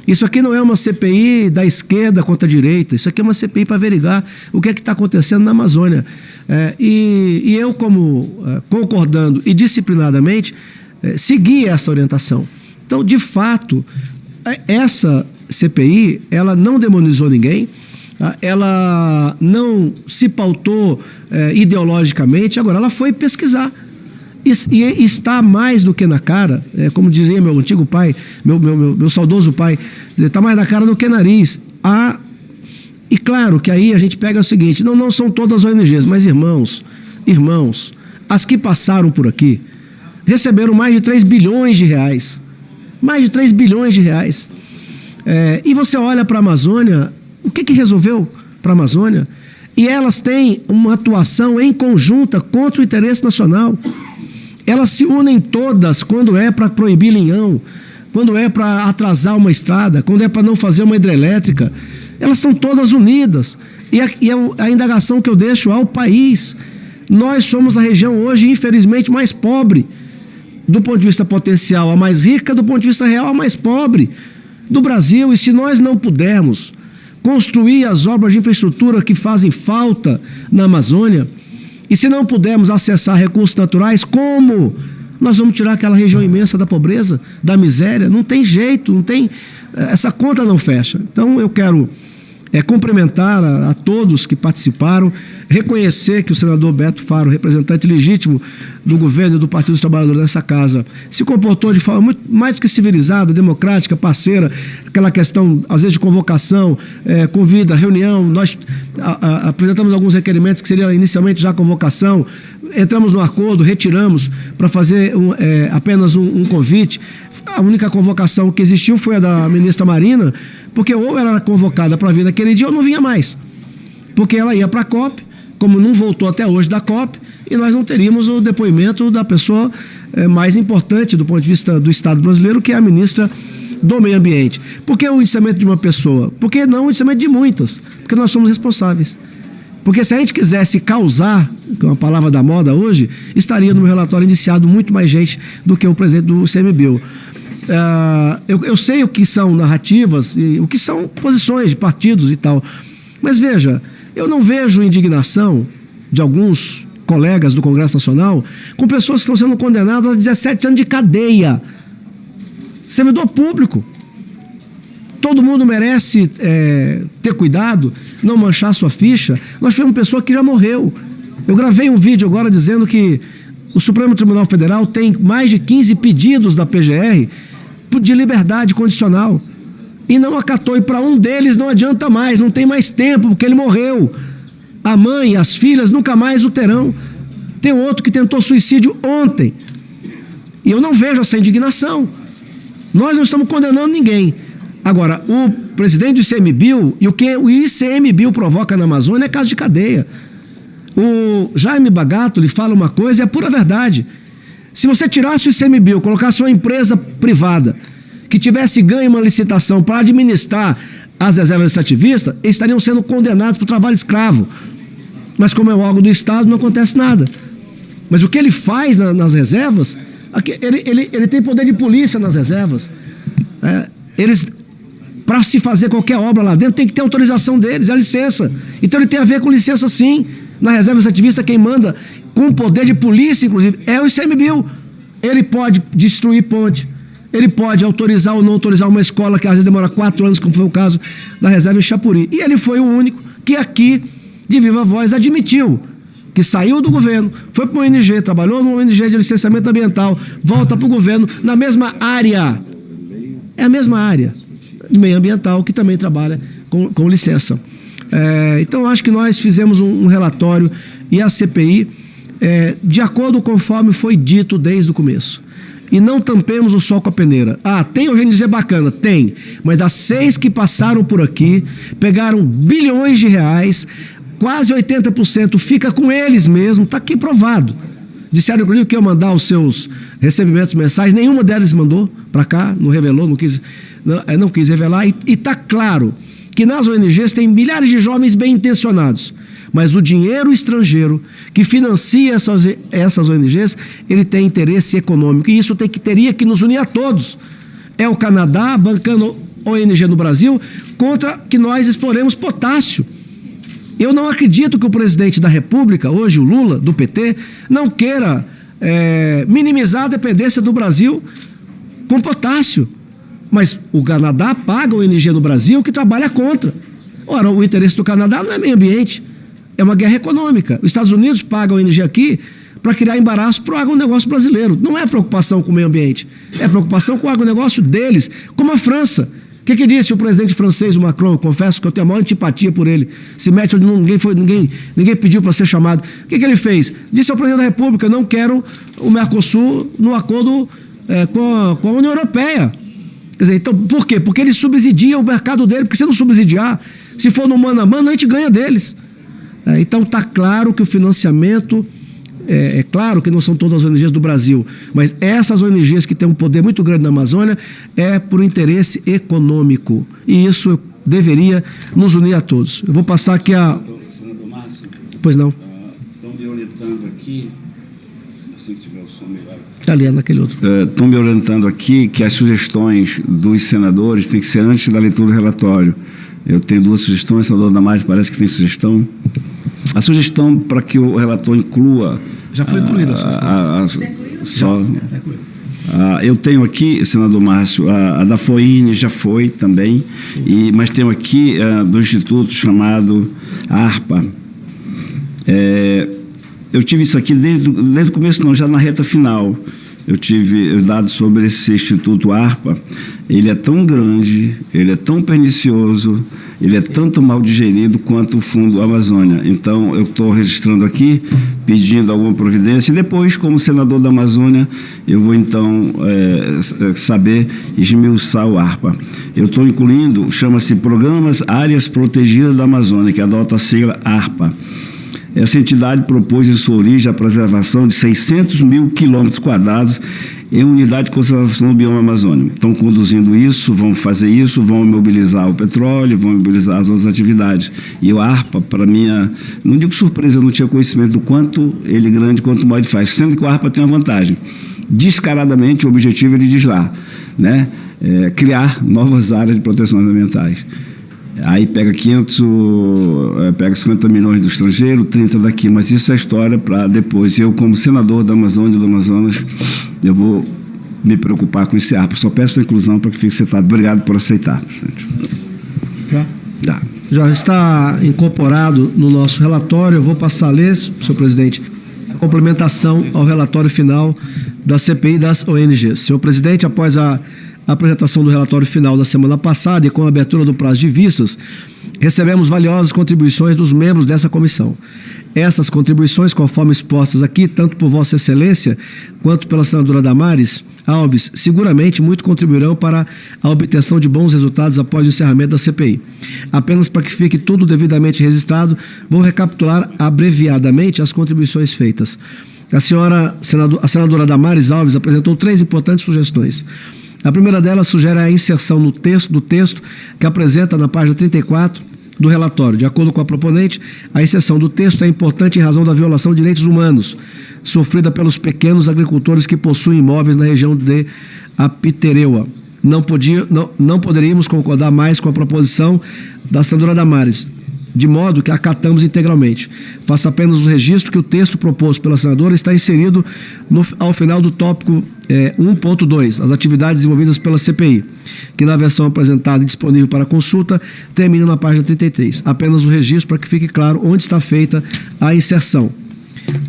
Isso aqui não é uma CPI da esquerda contra a direita, isso aqui é uma CPI para averiguar o que é que está acontecendo na Amazônia. E eu, como concordando e disciplinadamente, segui essa orientação. Então, de fato, essa CPI, ela não demonizou ninguém, ela não se pautou ideologicamente, agora ela foi pesquisar. E está mais do que na cara, como dizia meu antigo pai, meu saudoso pai, está mais na cara do que nariz. E claro que aí a gente pega o seguinte, não são todas as ONGs, mas irmãos, as que passaram por aqui, receberam mais de 3 bilhões de reais. Mais de 3 bilhões de reais. E você olha para a Amazônia, o que resolveu para a Amazônia? E elas têm uma atuação em conjunta contra o interesse nacional. Elas se unem todas quando é para proibir linhão, quando é para atrasar uma estrada, quando é para não fazer uma hidrelétrica. Elas são todas unidas. E a indagação que eu deixo ao país, nós somos a região hoje, infelizmente, mais pobre. Do ponto de vista potencial, a mais rica, do ponto de vista real, a mais pobre do Brasil. E se nós não pudermos construir as obras de infraestrutura que fazem falta na Amazônia, e se não pudermos acessar recursos naturais, como nós vamos tirar aquela região imensa da pobreza, da miséria? Não tem jeito, não tem, essa conta não fecha. Então eu quero cumprimentar a todos que participaram, reconhecer que o senador Beto Faro, representante legítimo do governo e do Partido dos Trabalhadores nessa casa, se comportou de forma muito mais do que civilizada, democrática, parceira, aquela questão, às vezes, de convocação, convida, reunião, nós apresentamos alguns requerimentos que seriam inicialmente já convocação, entramos no acordo, retiramos para fazer apenas um convite. A única convocação que existiu foi a da ministra Marina, porque ou ela era convocada para vir naquele dia ou não vinha mais. Porque ela ia para a COP, como não voltou até hoje da COP, e nós não teríamos o depoimento da pessoa mais importante do ponto de vista do Estado brasileiro, que é a ministra do Meio Ambiente. Por que o indiciamento de uma pessoa? Por que não o indiciamento de muitas? Porque nós somos responsáveis. Porque se a gente quisesse causar, que é uma palavra da moda hoje, estaria no meu relatório indiciado muito mais gente do que o presidente do ICMBio. Eu sei o que são narrativas, e o que são posições de partidos e tal, mas veja, eu não vejo indignação de alguns colegas do Congresso Nacional com pessoas que estão sendo condenadas a 17 anos de cadeia. Servidor público. Todo mundo merece ter cuidado, não manchar sua ficha. Nós tivemos uma pessoa que já morreu. Eu gravei um vídeo agora dizendo que o Supremo Tribunal Federal tem mais de 15 pedidos da PGR de liberdade condicional. E não acatou. E para um deles não adianta mais, não tem mais tempo, porque ele morreu. A mãe, as filhas nunca mais o terão. Tem outro que tentou suicídio ontem. E eu não vejo essa indignação. Nós não estamos condenando ninguém. Agora, o presidente do ICMBio e o que o ICMBio provoca na Amazônia é caso de cadeia. O Jaime Bagato lhe fala uma coisa e é pura verdade. Se você tirasse o ICMBio, colocasse uma empresa privada que tivesse ganho uma licitação para administrar as reservas extrativistas, eles estariam sendo condenados por trabalho escravo. Mas como é um órgão do Estado, não acontece nada. Mas o que ele faz nas reservas, ele tem poder de polícia nas reservas. Para se fazer qualquer obra lá dentro, tem que ter autorização deles, é licença. Então ele tem a ver com licença sim. Na reserva extrativista, quem manda com poder de polícia, inclusive, é o ICMBio. Ele pode destruir ponte, ele pode autorizar ou não autorizar uma escola que às vezes demora 4 anos, como foi o caso da reserva em Chapuri. E ele foi o único que aqui, de viva voz, admitiu que saiu do governo, foi para o ONG, trabalhou no ONG de licenciamento ambiental, volta para o governo na mesma área. É a mesma área de meio ambiental que também trabalha com licença. Então, acho que nós fizemos um relatório e a CPI, de acordo conforme foi dito desde o começo. E não tampemos o sol com a peneira. Tem ONG bacana? Tem. Mas as 6 que passaram por aqui, pegaram bilhões de reais, quase 80% fica com eles mesmo, está aqui provado. Disseram, inclusive, que ia mandar os seus recebimentos mensais, nenhuma delas mandou para cá, não revelou, não quis revelar, e está claro que nas ONGs tem milhares de jovens bem intencionados, mas o dinheiro estrangeiro que financia essas ONGs, ele tem interesse econômico, e isso teria que nos unir a todos. É o Canadá bancando ONG no Brasil contra que nós exploremos potássio. Eu não acredito que o presidente da República, hoje o Lula, do PT, não queira minimizar a dependência do Brasil com potássio. Mas o Canadá paga o ONG no Brasil que trabalha contra. Ora, o interesse do Canadá não é meio ambiente, é uma guerra econômica. Os Estados Unidos pagam a ONG aqui para criar embaraço para o agronegócio brasileiro. Não é preocupação com o meio ambiente, é preocupação com o agronegócio deles, como a França. O que disse o presidente francês, o Macron? Eu confesso que eu tenho a maior antipatia por ele. Se mete onde ninguém pediu para ser chamado. O que ele fez? Disse ao presidente da República: não quero o Mercosul no acordo com a União Europeia. Quer dizer, então, por quê? Porque ele subsidia o mercado dele, porque se não subsidiar, se for no mano a mano, a gente ganha deles. Então está claro que o financiamento, é claro que não são todas as ONGs do Brasil, mas essas ONGs que têm um poder muito grande na Amazônia é por interesse econômico. E isso deveria nos unir a todos. Eu vou passar aqui Senador Márcio. Pois não. Estão me orientando aqui, assim que tiver o som melhor. Ali, naquele outro. Estão me orientando aqui que as sugestões dos senadores têm que ser antes da leitura do relatório. Eu tenho 2 sugestões, senador Damares parece que tem sugestão. A sugestão para que o relator inclua... Já foi incluída a só. Eu tenho aqui, senador Márcio, a da FOINE já foi também, mas tenho aqui do instituto chamado ARPA. Eu tive isso aqui desde o começo, não, já na reta final. Eu tive os dados sobre esse Instituto ARPA. Ele é tão grande, ele é tão pernicioso, ele é tanto mal digerido quanto o Fundo Amazônia. Então, eu estou registrando aqui, pedindo alguma providência, e depois, como senador da Amazônia, eu vou, então, saber esmiuçar o ARPA. Eu estou incluindo, chama-se Programas Áreas Protegidas da Amazônia, que adota a sigla ARPA. Essa entidade propôs em sua origem a preservação de 600 mil quilômetros quadrados em unidade de conservação do bioma amazônico. Estão conduzindo isso, vão fazer isso, vão mobilizar o petróleo, vão mobilizar as outras atividades. E o ARPA, para minha, não digo surpresa, eu não tinha conhecimento do quanto ele grande, quanto mais ele faz, sendo que o ARPA tem uma vantagem. Descaradamente, o objetivo é de legislar, né? Criar novas áreas de proteções ambientais. Aí pega 50 milhões do estrangeiro, 30 daqui, mas isso é história para depois. Eu, como senador da Amazônia e do Amazonas, eu vou me preocupar com esse ARPA. Só peço a inclusão para que fique citado. Obrigado por aceitar, presidente. Já está incorporado no nosso relatório. Eu vou passar a ler, senhor presidente, essa complementação ao relatório final da CPI das ONGs. Senhor presidente, após a apresentação do relatório final da semana passada e com a abertura do prazo de vistas, recebemos valiosas contribuições dos membros dessa comissão. Essas contribuições, conforme expostas aqui, tanto por Vossa Excelência quanto pela senadora Damares Alves, seguramente muito contribuirão para a obtenção de bons resultados após o encerramento da CPI. Apenas para que fique tudo devidamente registrado, vou recapitular abreviadamente as contribuições feitas. A senadora Damares Alves apresentou 3 importantes sugestões. A primeira delas sugere a inserção do texto que apresenta na página 34 do relatório. De acordo com a proponente, a inserção do texto é importante em razão da violação de direitos humanos sofrida pelos pequenos agricultores que possuem imóveis na região de Apitereua. Não poderíamos concordar mais com a proposição da senadora Damares. de modo que acatamos integralmente. Faço apenas o registro que o texto proposto pela senadora está inserido ao final do tópico 1.2, as atividades desenvolvidas pela CPI, que na versão apresentada e disponível para consulta termina na página 33. Apenas o registro para que fique claro onde está feita a inserção.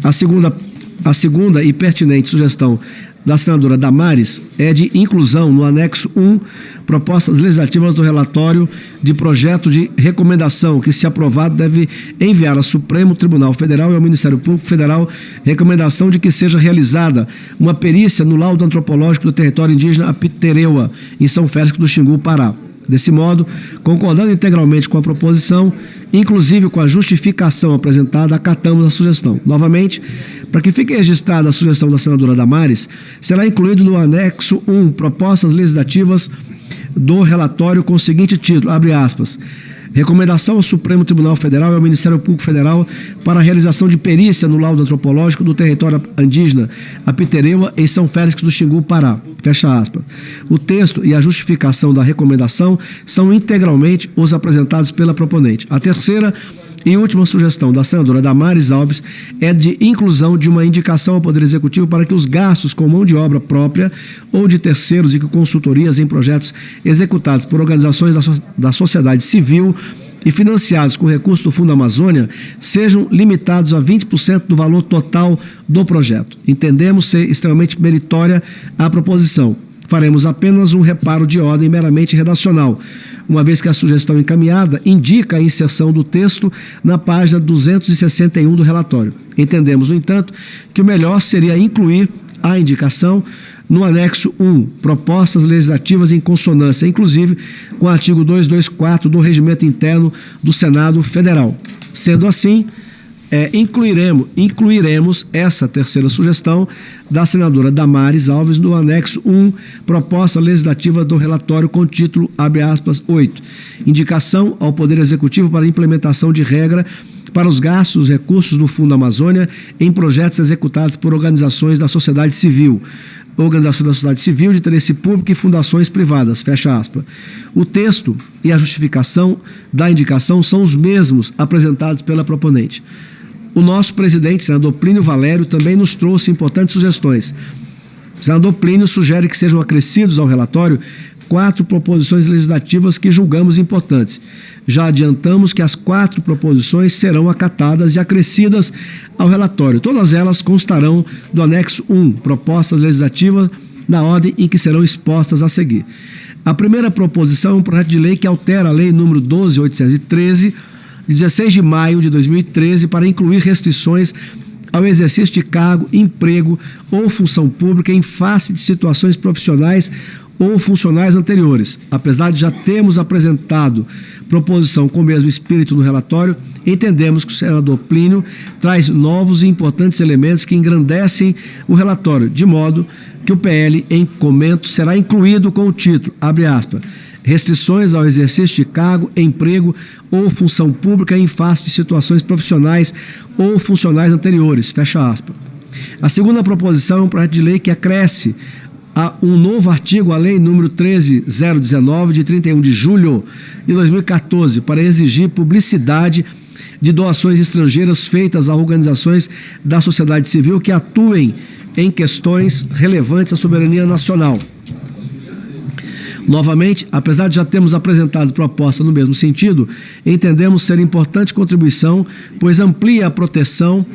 A segunda e pertinente sugestão da senadora Damares é de inclusão no anexo 1, propostas legislativas do relatório de projeto de recomendação, que, se aprovado, deve enviar ao Supremo Tribunal Federal e ao Ministério Público Federal recomendação de que seja realizada uma perícia no laudo antropológico do território indígena Apitereua, em São Félix do Xingu, Pará. Desse modo, concordando integralmente com a proposição, inclusive com a justificação apresentada, acatamos a sugestão. Novamente, para que fique registrada a sugestão da senadora Damares, será incluído no anexo 1 propostas legislativas do relatório com o seguinte título, abre aspas, recomendação ao Supremo Tribunal Federal e ao Ministério Público Federal para a realização de perícia no laudo antropológico do território indígena Apitereua, em São Félix do Xingu, Pará. Fecha aspas. O texto e a justificação da recomendação são integralmente os apresentados pela proponente. A terceira e última sugestão da senadora Damares Alves é de inclusão de uma indicação ao Poder Executivo para que os gastos com mão de obra própria ou de terceiros e consultorias em projetos executados por organizações da sociedade civil e financiados com recursos do Fundo Amazônia sejam limitados a 20% do valor total do projeto. Entendemos ser extremamente meritória a proposição. Faremos apenas um reparo de ordem meramente redacional, uma vez que a sugestão encaminhada indica a inserção do texto na página 261 do relatório. Entendemos, no entanto, que o melhor seria incluir a indicação no anexo 1, propostas legislativas em consonância, inclusive com o artigo 224 do Regimento Interno do Senado Federal. Sendo assim, incluiremos essa terceira sugestão da senadora Damares Alves no anexo 1, proposta legislativa do relatório com título, abre aspas, 8, indicação ao Poder Executivo para implementação de regra para os gastos e recursos do Fundo Amazônia em projetos executados por organizações da sociedade civil, de interesse público e fundações privadas, fecha aspas. O texto e a justificação da indicação são os mesmos apresentados pela proponente. O nosso presidente, senador Plínio Valério, também nos trouxe importantes sugestões. O senador Plínio sugere que sejam acrescidos ao relatório 4 proposições legislativas que julgamos importantes. Já adiantamos que as 4 proposições serão acatadas e acrescidas ao relatório. Todas elas constarão do anexo 1, propostas legislativas, na ordem em que serão expostas a seguir. A primeira proposição é um projeto de lei que altera a Lei número 12.813, de 16 de maio de 2013, para incluir restrições ao exercício de cargo, emprego ou função pública em face de situações profissionais ou funcionais anteriores. Apesar de já termos apresentado proposição com o mesmo espírito no relatório, entendemos que o senador Plínio traz novos e importantes elementos que engrandecem o relatório, de modo que o PL em comento será incluído com o título, abre aspas, restrições ao exercício de cargo, emprego ou função pública em face de situações profissionais ou funcionais anteriores, fecha aspas. A segunda proposição é um projeto de lei que acresce um novo artigo à Lei número 13.019, de 31 de julho de 2014, para exigir publicidade de doações estrangeiras feitas a organizações da sociedade civil que atuem em questões relevantes à soberania nacional. Novamente, apesar de já termos apresentado proposta no mesmo sentido, entendemos ser importante contribuição, pois amplia a proteção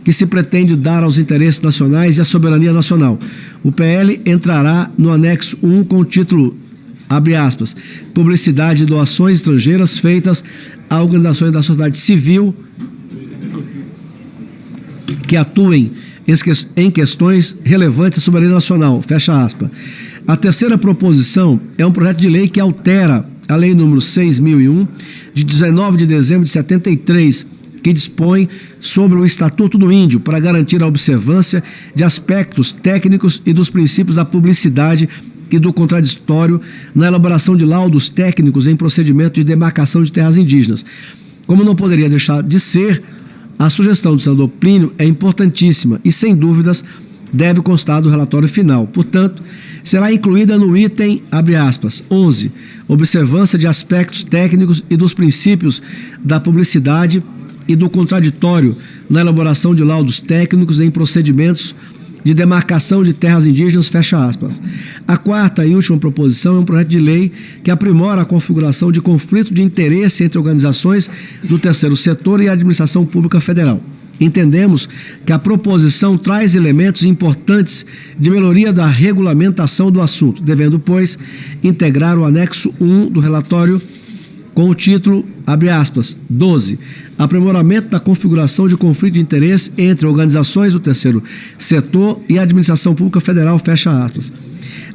que se pretende dar aos interesses nacionais e à soberania nacional. O PL entrará no anexo 1 com o título, abre aspas, publicidade de doações estrangeiras feitas a organizações da sociedade civil que atuem em questões relevantes à soberania nacional, fecha aspas. A terceira proposição é um projeto de lei que altera a Lei número 6.001, de 19 de dezembro de 73, que dispõe sobre o Estatuto do Índio para garantir a observância de aspectos técnicos e dos princípios da publicidade e do contraditório na elaboração de laudos técnicos em procedimento de demarcação de terras indígenas. Como não poderia deixar de ser, a sugestão do senador Plínio é importantíssima e, sem dúvidas, deve constar do relatório final. Portanto, será incluída no item, abre aspas, 11, observância de aspectos técnicos e dos princípios da publicidade e do contraditório na elaboração de laudos técnicos em procedimentos de demarcação de terras indígenas, fecha aspas. A quarta e última proposição é um projeto de lei que aprimora a configuração de conflito de interesse entre organizações do terceiro setor e a administração pública federal. Entendemos que a proposição traz elementos importantes de melhoria da regulamentação do assunto, devendo, pois, integrar o anexo 1 do relatório com o título, abre aspas, 12, aprimoramento da configuração de conflito de interesse entre organizações do terceiro setor e a administração pública federal, fecha aspas.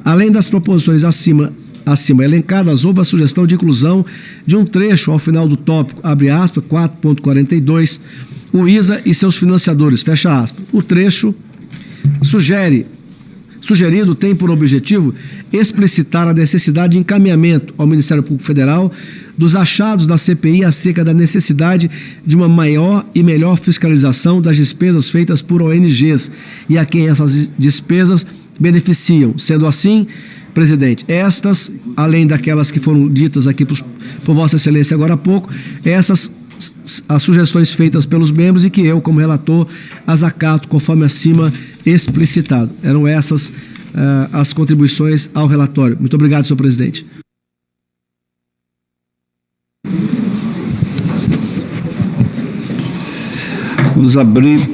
Além das proposições acima elencadas, houve a sugestão de inclusão de um trecho ao final do tópico, abre aspas, 4.42, o ISA e seus financiadores, fecha aspas. O trecho sugerido tem por objetivo explicitar a necessidade de encaminhamento ao Ministério Público Federal dos achados da CPI acerca da necessidade de uma maior e melhor fiscalização das despesas feitas por ONGs e a quem essas despesas beneficiam. Sendo assim, presidente, estas, além daquelas que foram ditas aqui por Vossa Excelência agora há pouco, essas as sugestões feitas pelos membros e que eu, como relator, as acato conforme acima explicitado. Eram essas as contribuições ao relatório. Muito obrigado, senhor presidente. Vamos abrir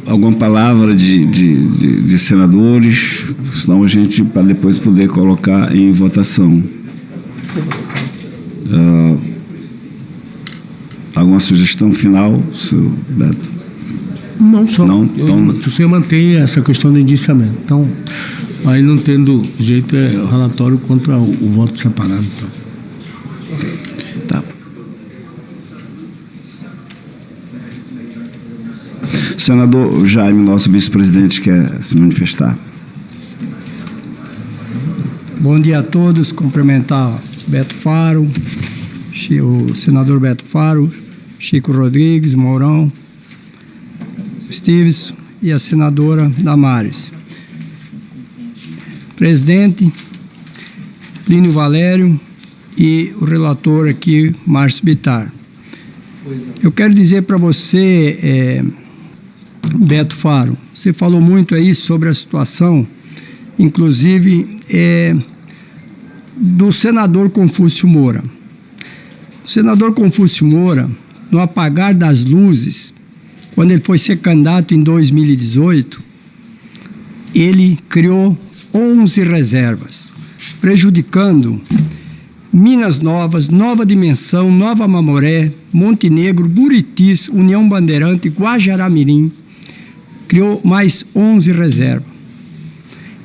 alguma palavra de senadores, senão a gente, para depois poder colocar em votação. Alguma sugestão final, senhor Beto? Não, só. Não, então, o senhor mantém essa questão do indiciamento. Então, aí não tendo jeito, é o relatório contra o voto separado. Então. Tá. Senador Jaime, nosso vice-presidente, quer se manifestar. Bom dia a todos. Cumprimentar Beto Faro, o senador Beto Faro, Chico Rodrigues, Mourão, Esteves e a senadora Damares. Presidente, Línio Valério e o relator aqui, Márcio Bittar. Eu quero dizer para você, Beto Faro, você falou muito aí sobre a situação, inclusive do senador Confúcio Moura. O senador Confúcio Moura, no apagar das luzes, quando ele foi ser candidato em 2018, ele criou 11 reservas, prejudicando Minas Novas, Nova Dimensão, Nova Mamoré, Montenegro, Buritis, União Bandeirante, Guajará-Mirim. Criou mais 11 reservas.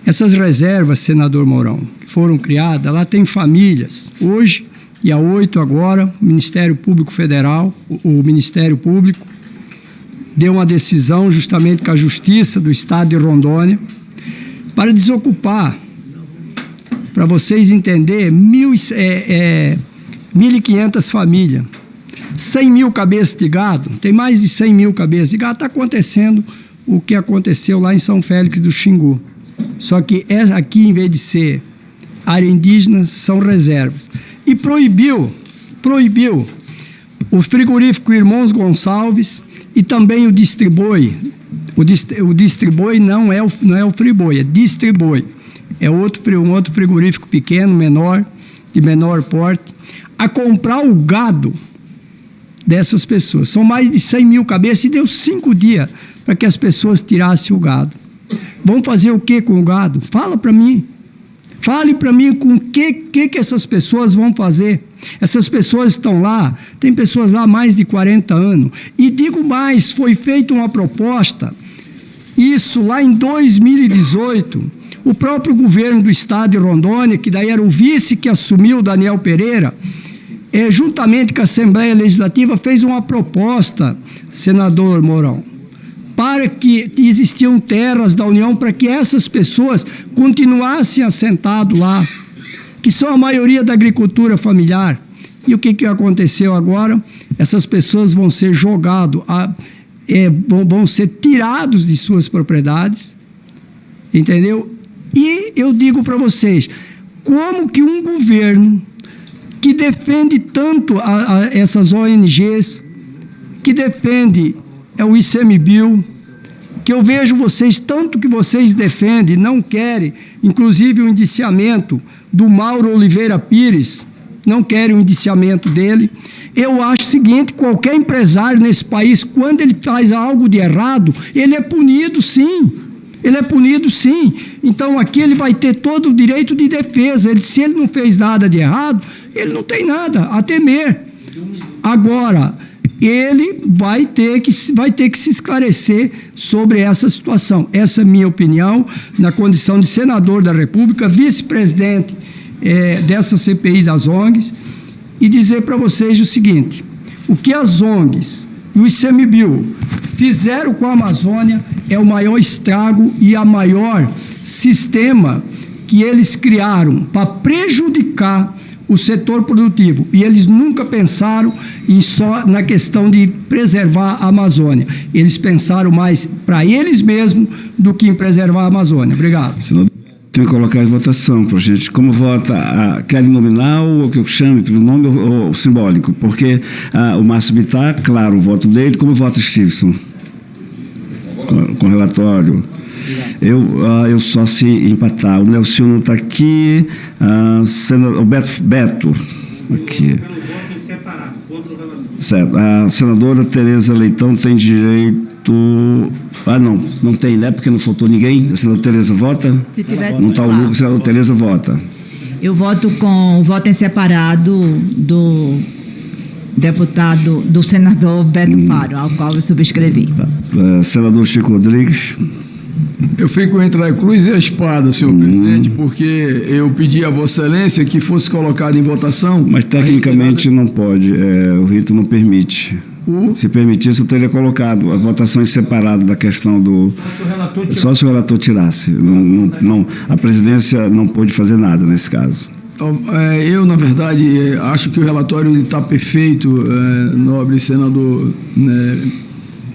Essas reservas, senador Mourão, que foram criadas, lá tem famílias. Hoje, dia 8 agora, o Ministério Público Federal, o Ministério Público, deu uma decisão justamente com a Justiça do Estado de Rondônia para desocupar, para vocês entenderem, 1.500 famílias, 100 mil cabeças de gado, tem mais de 100 mil cabeças de gado, está acontecendo o que aconteceu lá em São Félix do Xingu. Só que aqui, em vez de ser área indígena, são reservas. E proibiu o frigorífico Irmãos Gonçalves e também o Distriboi. O Distriboi não é o Friboi, é Distriboi. É um outro frigorífico pequeno, menor, de menor porte, a comprar o gado dessas pessoas. São mais de 100 mil cabeças e deu 5 dias para que as pessoas tirassem o gado. Vão fazer o que com o gado? Fala para mim. Fale para mim com o que essas pessoas vão fazer. Essas pessoas estão lá, tem pessoas lá há mais de 40 anos. E digo mais, foi feita uma proposta, isso lá em 2018, o próprio governo do estado de Rondônia, que daí era o vice que assumiu, Daniel Pereira, juntamente com a Assembleia Legislativa, fez uma proposta, senador Mourão, para que existiam terras da União para que essas pessoas continuassem assentadas lá, que são a maioria da agricultura familiar. E o que aconteceu agora? Essas pessoas vão ser jogadas, vão ser tirados de suas propriedades, entendeu? E eu digo para vocês, como que um governo que defende tanto essas ONGs, que defende o ICMBio, que eu vejo vocês, tanto que vocês defendem, não querem, inclusive o indiciamento do Mauro Oliveira Pires, não querem o indiciamento dele. Eu acho o seguinte, qualquer empresário nesse país, quando ele faz algo de errado, ele é punido sim. Ele é punido sim. Então aqui ele vai ter todo o direito de defesa. Se ele não fez nada de errado, ele não tem nada a temer. Agora, ele vai ter que se esclarecer sobre essa situação. Essa é a minha opinião, na condição de senador da República, vice-presidente dessa CPI das ONGs, e dizer para vocês o seguinte, o que as ONGs e o ICMBio fizeram com a Amazônia é o maior estrago e a maior sistema que eles criaram para prejudicar o setor produtivo. E eles nunca pensaram só na questão de preservar a Amazônia. Eles pensaram mais para eles mesmos do que em preservar a Amazônia. Obrigado. Senador, tem que colocar em votação para a gente. Como vota? Querem nominal, ou que eu chame pelo nome ou simbólico? Porque o Márcio Bittar, claro, o voto dele. Como vota Stevenson? Com relatório. Eu só se empatar. O Nelson não está aqui. O Beto. Aqui. Certo. A senadora Tereza Leitão tem direito. Não tem, né? Porque não faltou ninguém. A senadora Tereza vota? Se tiver, não está o Lucas, a senadora Tereza vota. Eu voto com o voto em separado do deputado, do senador Beto Faro, ao qual eu subscrevi. Tá. Senador Chico Rodrigues. Eu fico entre a cruz e a espada, senhor presidente, porque eu pedi a Vossa Excelência que fosse colocado em votação. Mas tecnicamente não pode, o rito não permite. Se permitisse, eu teria colocado a votação em separado da questão do... Só se o relator tirasse. A presidência não pôde fazer nada nesse caso. Eu, na verdade, acho que o relatório está perfeito, nobre senador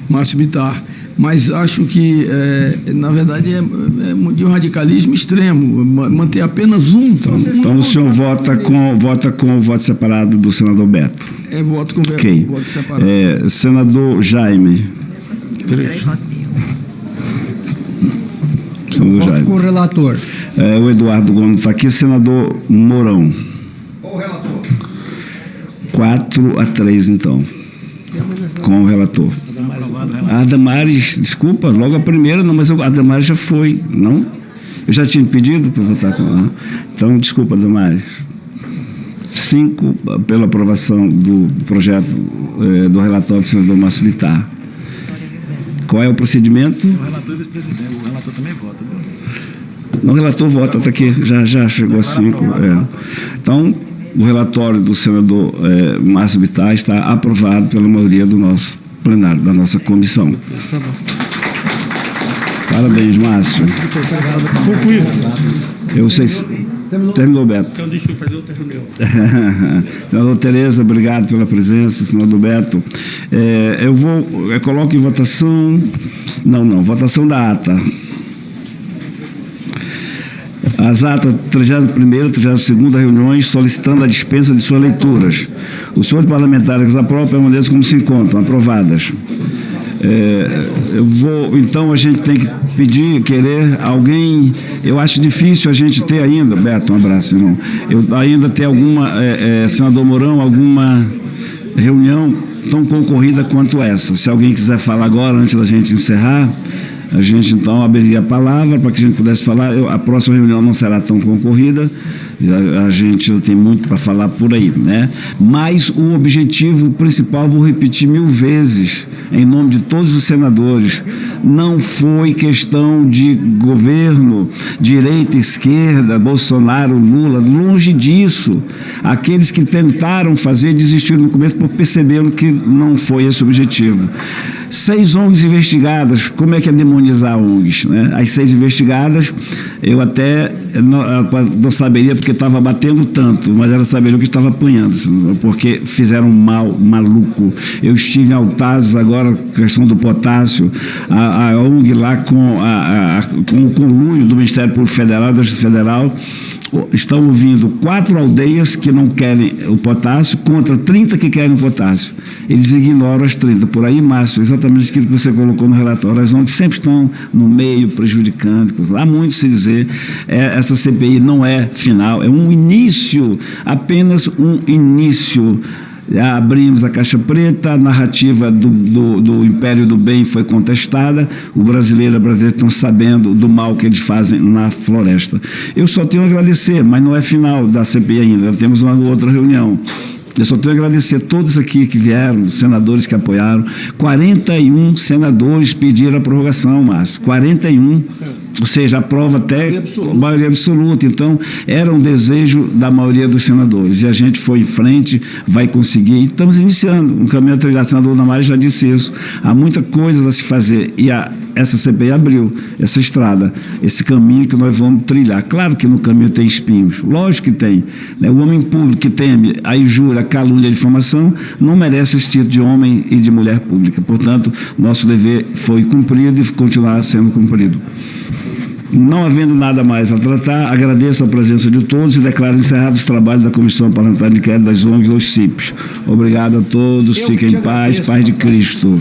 Márcio Bittar, mas acho que, na verdade, é de um radicalismo extremo, manter apenas um. Então o senhor vota com o voto separado do senador Beto? Voto com o voto separado. Senador Jaime. Senador Voto Jaime. com o relator. O Eduardo Gomes está aqui. Senador Mourão. Qual o relator? 4-3, então. Com o relator. A Damares, desculpa, logo a primeira, não, mas a Damares já foi, não? Eu já tinha pedido para votar com ela. Então, desculpa, Damares. 5 pela aprovação do projeto do relatório do senador Márcio Bittar. Qual é o procedimento? O relator e vice-presidente, o relator também vota. Não, o relator vota, está aqui, já chegou a 5. Então, o relatório do senador Márcio Bittar está aprovado pela maioria do nosso plenário, da nossa comissão. Parabéns, Márcio. Concluído. Eu sei se... Terminou, Beto. Então deixa eu fazer o terminal. Senador Tereza, obrigado pela presença. Senador Beto. Eu coloco em votação... Não, votação da ata. As atas 31ª e 32ª reuniões solicitando a dispensa de suas leituras. Os senhores parlamentares que aprovam permaneçam como se encontram, aprovadas. Então a gente tem que querer alguém. Eu acho difícil a gente ter ainda, Beto, um abraço, irmão. Ainda ter alguma, senador Mourão, alguma reunião tão concorrida quanto essa. Se alguém quiser falar agora, antes da gente encerrar, a gente então abriria a palavra para que a gente pudesse falar. A próxima reunião não será tão concorrida, a gente tem muito para falar por aí, né? Mas o objetivo principal, vou repetir 1000 vezes, em nome de todos os senadores, não foi questão de governo, direita, esquerda, Bolsonaro, Lula, longe disso. Aqueles que tentaram fazer desistiram no começo porque perceberam que não foi esse o objetivo. 6 ONGs investigadas, como é que é demonizar ONGs, né? As 6 investigadas, eu até não saberia, porque estava batendo tanto, mas era saber o que estava apanhando, porque fizeram mal, maluco. Eu estive em Altazes agora, questão do potássio, a ONG lá com o conluio do Ministério Público Federal, da Justiça Federal, estão ouvindo 4 aldeias que não querem o potássio contra 30 que querem o potássio. Eles ignoram as 30. Por aí, Márcio, exatamente aquilo que você colocou no relatório. As ONGs sempre estão no meio, prejudicando. Há muito se dizer. Essa CPI não é final, é um início, apenas um início. Abrimos a caixa preta, a narrativa do Império do Bem foi contestada, o brasileiro e a brasileira estão sabendo do mal que eles fazem na floresta. Eu só tenho a agradecer, mas não é final da CPI ainda, temos uma outra reunião. Eu só tenho a agradecer a todos aqui que vieram, os senadores que apoiaram. 41 senadores pediram a prorrogação, Márcio. 41. Ou seja, aprova até maioria absoluta. Então, era um desejo da maioria dos senadores. E a gente foi em frente, vai conseguir. Estamos iniciando um caminho a trilhar. O senador Damares já disse isso. Há muita coisa a se fazer. E essa CPI abriu essa estrada, esse caminho que nós vamos trilhar. Claro que no caminho tem espinhos. Lógico que tem. Né? O homem público que teme a injúria, a calúnia e a difamação não merece esse título de homem e de mulher pública. Portanto, nosso dever foi cumprido e continuará sendo cumprido. Não havendo nada mais a tratar, agradeço a presença de todos e declaro encerrados os trabalhos da Comissão Parlamentar de Inquérito das ONGs e dos CIPs. Obrigado a todos, fiquem em paz, paz de Cristo.